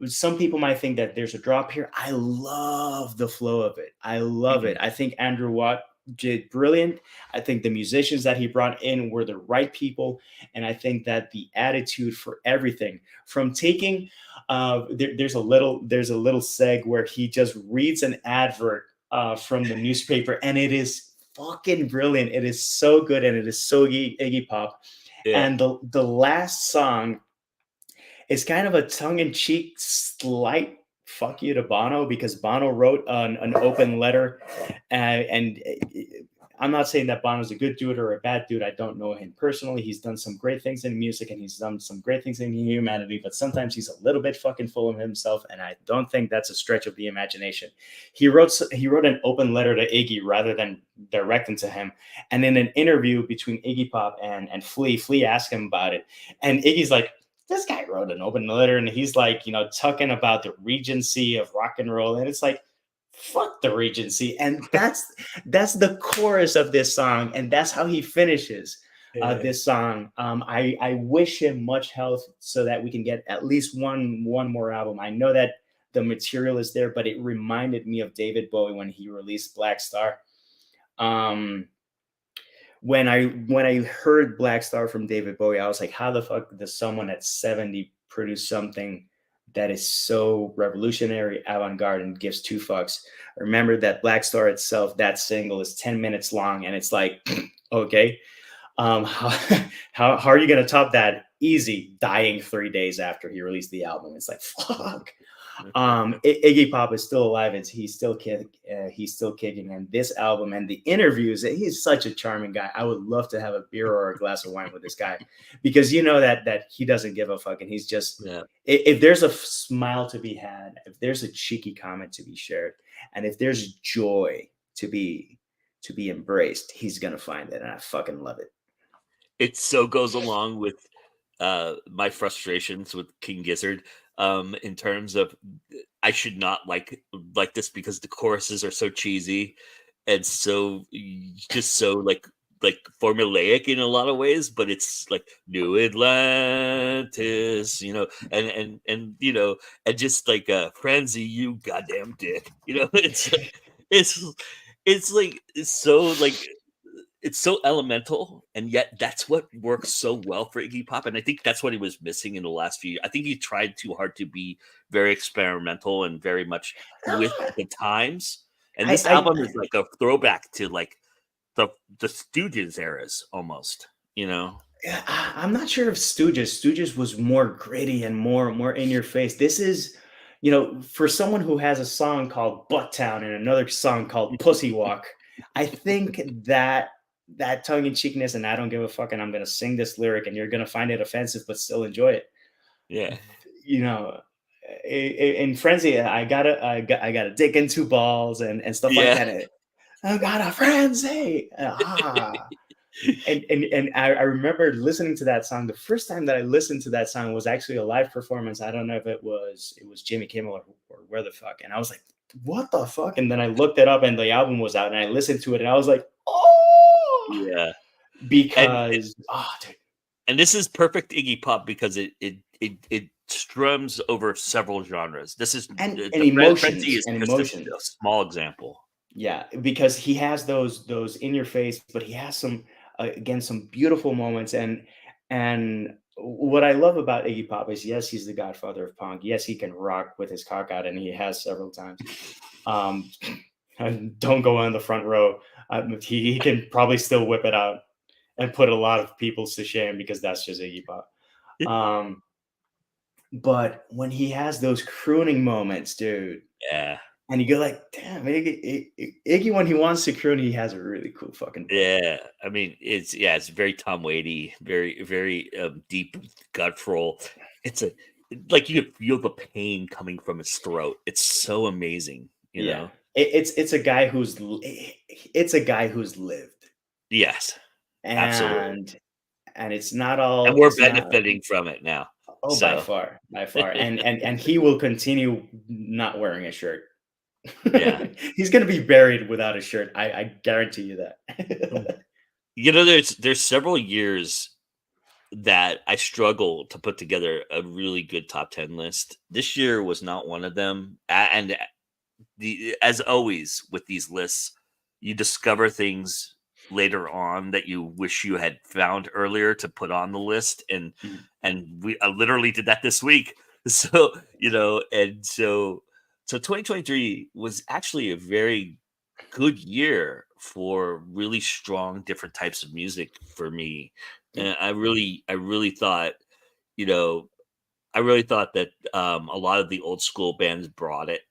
some people might think that there's a drop here. I love the flow of it. I love it. I think Andrew Watt did brilliant. I think the musicians that he brought in were the right people. And I think that the attitude for everything from taking, there's a little seg where he just reads an advert from the newspaper, and it is fucking brilliant. It is so good, and it is so Iggy Pop. Yeah. And the last song is kind of a tongue-in-cheek slight fuck you to Bono, because Bono wrote an open letter, and I'm not saying that Bono's a good dude or a bad dude. I don't know him personally. He's done some great things in music, and he's done some great things in humanity, but sometimes he's a little bit fucking full of himself, and I don't think that's a stretch of the imagination. He wrote an open letter to Iggy rather than directing to him, and in an interview between Iggy Pop and Flea asked him about it, and Iggy's like, this guy wrote an open letter, and he's like, talking about the regency of rock and roll. And it's like, fuck the regency. And that's the chorus of this song. And that's how he finishes this song. I wish him much health so that we can get at least one more album. I know that the material is there, but it reminded me of David Bowie when he released Black Star. When I heard Black Star from David Bowie, I was like, how the fuck does someone at 70 produce something that is so revolutionary, avant-garde, and gives two fucks? Remember that Black Star itself, that single, is 10 minutes long, and it's like, okay, how are you going to top that? Easy, dying 3 days after he released the album. It's like, fuck. Iggy Pop is still alive, and he's still kicking. And this album and the interviews, he's such a charming guy. I would love to have a beer or a glass of wine with this guy, because that he doesn't give a fuck, and he's just, if there's a smile to be had, if there's a cheeky comment to be shared, and if there's joy to be embraced, he's gonna find it, and I fucking love it. It so goes along with my frustrations with King Gizzard. In terms of, I should not like this because the choruses are so cheesy and so like formulaic in a lot of ways, but it's like New Atlantis, and just like Frenzy, you goddamn dick, it's so elemental, and yet that's what works so well for Iggy Pop. And I think that's what he was missing in the last few years. I think he tried too hard to be very experimental and very much with the times. And this album is like a throwback to like the Stooges eras almost, I'm not sure if Stooges was more gritty and more in your face. This is, for someone who has a song called Butttown and another song called Pussy Walk, I think that tongue-in-cheekness, and I don't give a fuck, and I'm gonna sing this lyric, and you're gonna find it offensive, but still enjoy it. Yeah, in Frenzy, I got a dick and two balls and stuff like that. I got a frenzy. And I remember listening to that song. The first time that I listened to that song was actually a live performance. I don't know if it was Jimmy Kimmel or where the fuck. And I was like, what the fuck? And then I looked it up, and the album was out, and I listened to it, and I was like, oh yeah, because dude. And this is perfect Iggy Pop because it strums over several genres. This is and the Frenzy emotions is and just a emotions. small example. Yeah, because he has those in your face, but he has some again some beautiful moments. And what I love about Iggy Pop is yes, he's the godfather of punk. Yes, he can rock with his cock out, and he has several times. Um, and don't go on the front row. He can probably still whip it out and put a lot of people to shame because that's just Iggy Pop. Um, but when he has those crooning moments, dude, Yeah. and you go like, damn, Iggy, when he wants to croon, he has a really cool fucking voice. Yeah, I mean, it's very Tom Waity, very deep guttural. It's like you could feel the pain coming from his throat. It's so amazing, you Yeah, know. it's a guy it's a guy who's lived, Yes, absolutely, and it's not and all we're it's not benefiting from it now. oh So by far, and he will continue not wearing a shirt. yeah, He's gonna be buried without a shirt. I guarantee you that. you know, there's several years that I struggle to put together a really good top 10 list. This year was not one of them, and as always with these lists, you discover things later on that you wish you had found earlier to put on the list, and Mhm. we I literally did that this week. So so 2023 was actually a very good year for really strong different types of music for me, Yeah. and I really thought, you know, I really thought that a lot of the old school bands brought it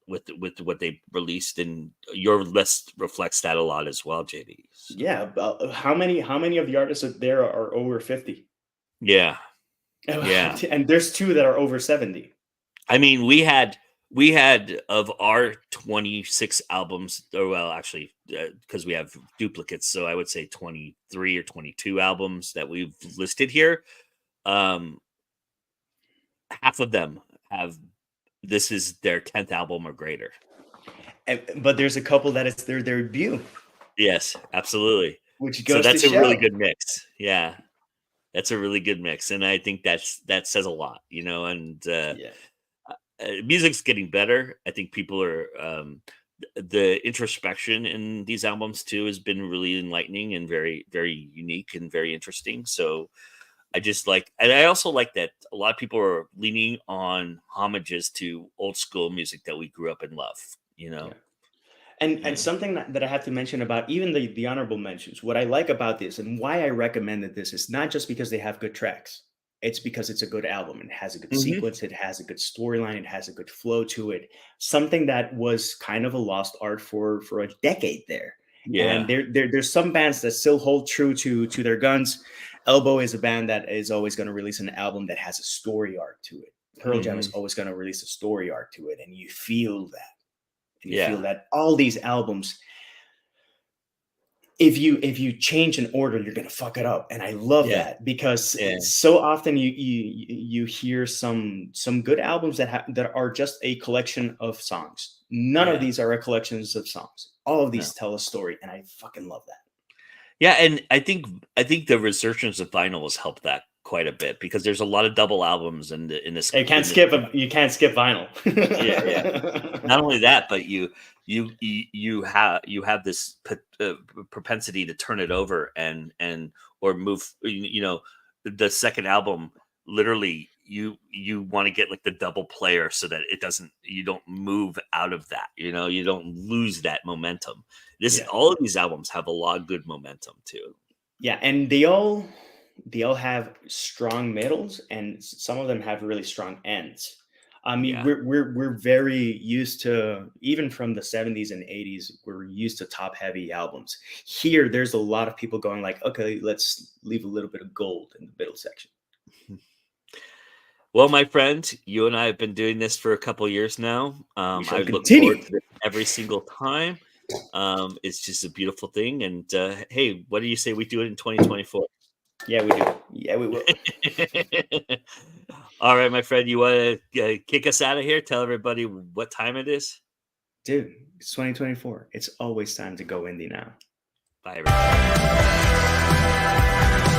with what they released, and your list reflects that a lot as well, JD. Yeah, how many of the artists out there are over 50? Yeah, yeah. And there's two that are over 70. I mean, we had of our 26 albums, or well, actually, because we have duplicates, so I would say 23 or 22 albums that we've listed here. Um, Half of them have this is their 10th album or greater. But there's a couple that it's their debut, Yes, absolutely. which So goes to that's a really show. good mix. Yeah, that's a really good mix, and I think that says a lot, you know. And Yeah. music's getting better. I think people are the introspection in these albums too has been really enlightening and very unique and very interesting. So I just like, and I also like that a lot of people are leaning on homages to old school music that we grew up and love. You Yeah. know. And Yeah. something that I have to mention about even the honorable mentions, what I like about this and why I recommended this is not just because they have good tracks. It's because it's a good album. It has a good Hmm. sequence. It has a good storyline. It has a good flow to it. Something that was kind of a lost art for a decade there. And Yeah. there's some bands that still hold true to their guns. Elbow is a band that is always going to release an album that has a story arc to it. Pearl Jam is Hmm. always going to release a story arc to it, and you feel that. And you feel Yeah. that all these albums, if you change an order, you're gonna fuck it up. And I love Yeah. that because Yeah. so often you hear some good albums that are just a collection of songs. None of Yeah. these are a collections of songs. All of No. these tell a story, and I fucking love that. Yeah, and I think the resurgence of vinyl has helped that quite a bit because there's a lot of double albums in this in this. You can't skip vinyl. Yeah, yeah. Not only that, but you have this propensity to turn it over and or move. The second album, literally, you want to get like the double player so that you don't move out of that. You don't lose that momentum. Yeah. All of these albums have a lot of good momentum too. Yeah, and they all have strong middles, and some of them have really strong ends. I mean, Yeah. we're very used to, even from the 70s and 80s, we're used to top heavy albums. Here, there's a lot of people going like, okay, let's leave a little bit of gold in the middle section. Well, my friend, you and I have been doing this for a couple years now. We shall I look forward continue. to this every single time. It's just a beautiful thing. And hey, what do you say we do it in 2024? Yeah, we do. Yeah, we will. All right, my friend, you want to kick us out of here? Tell everybody what time it is. Dude, it's 2024. It's always time to go indie now. Bye, everybody.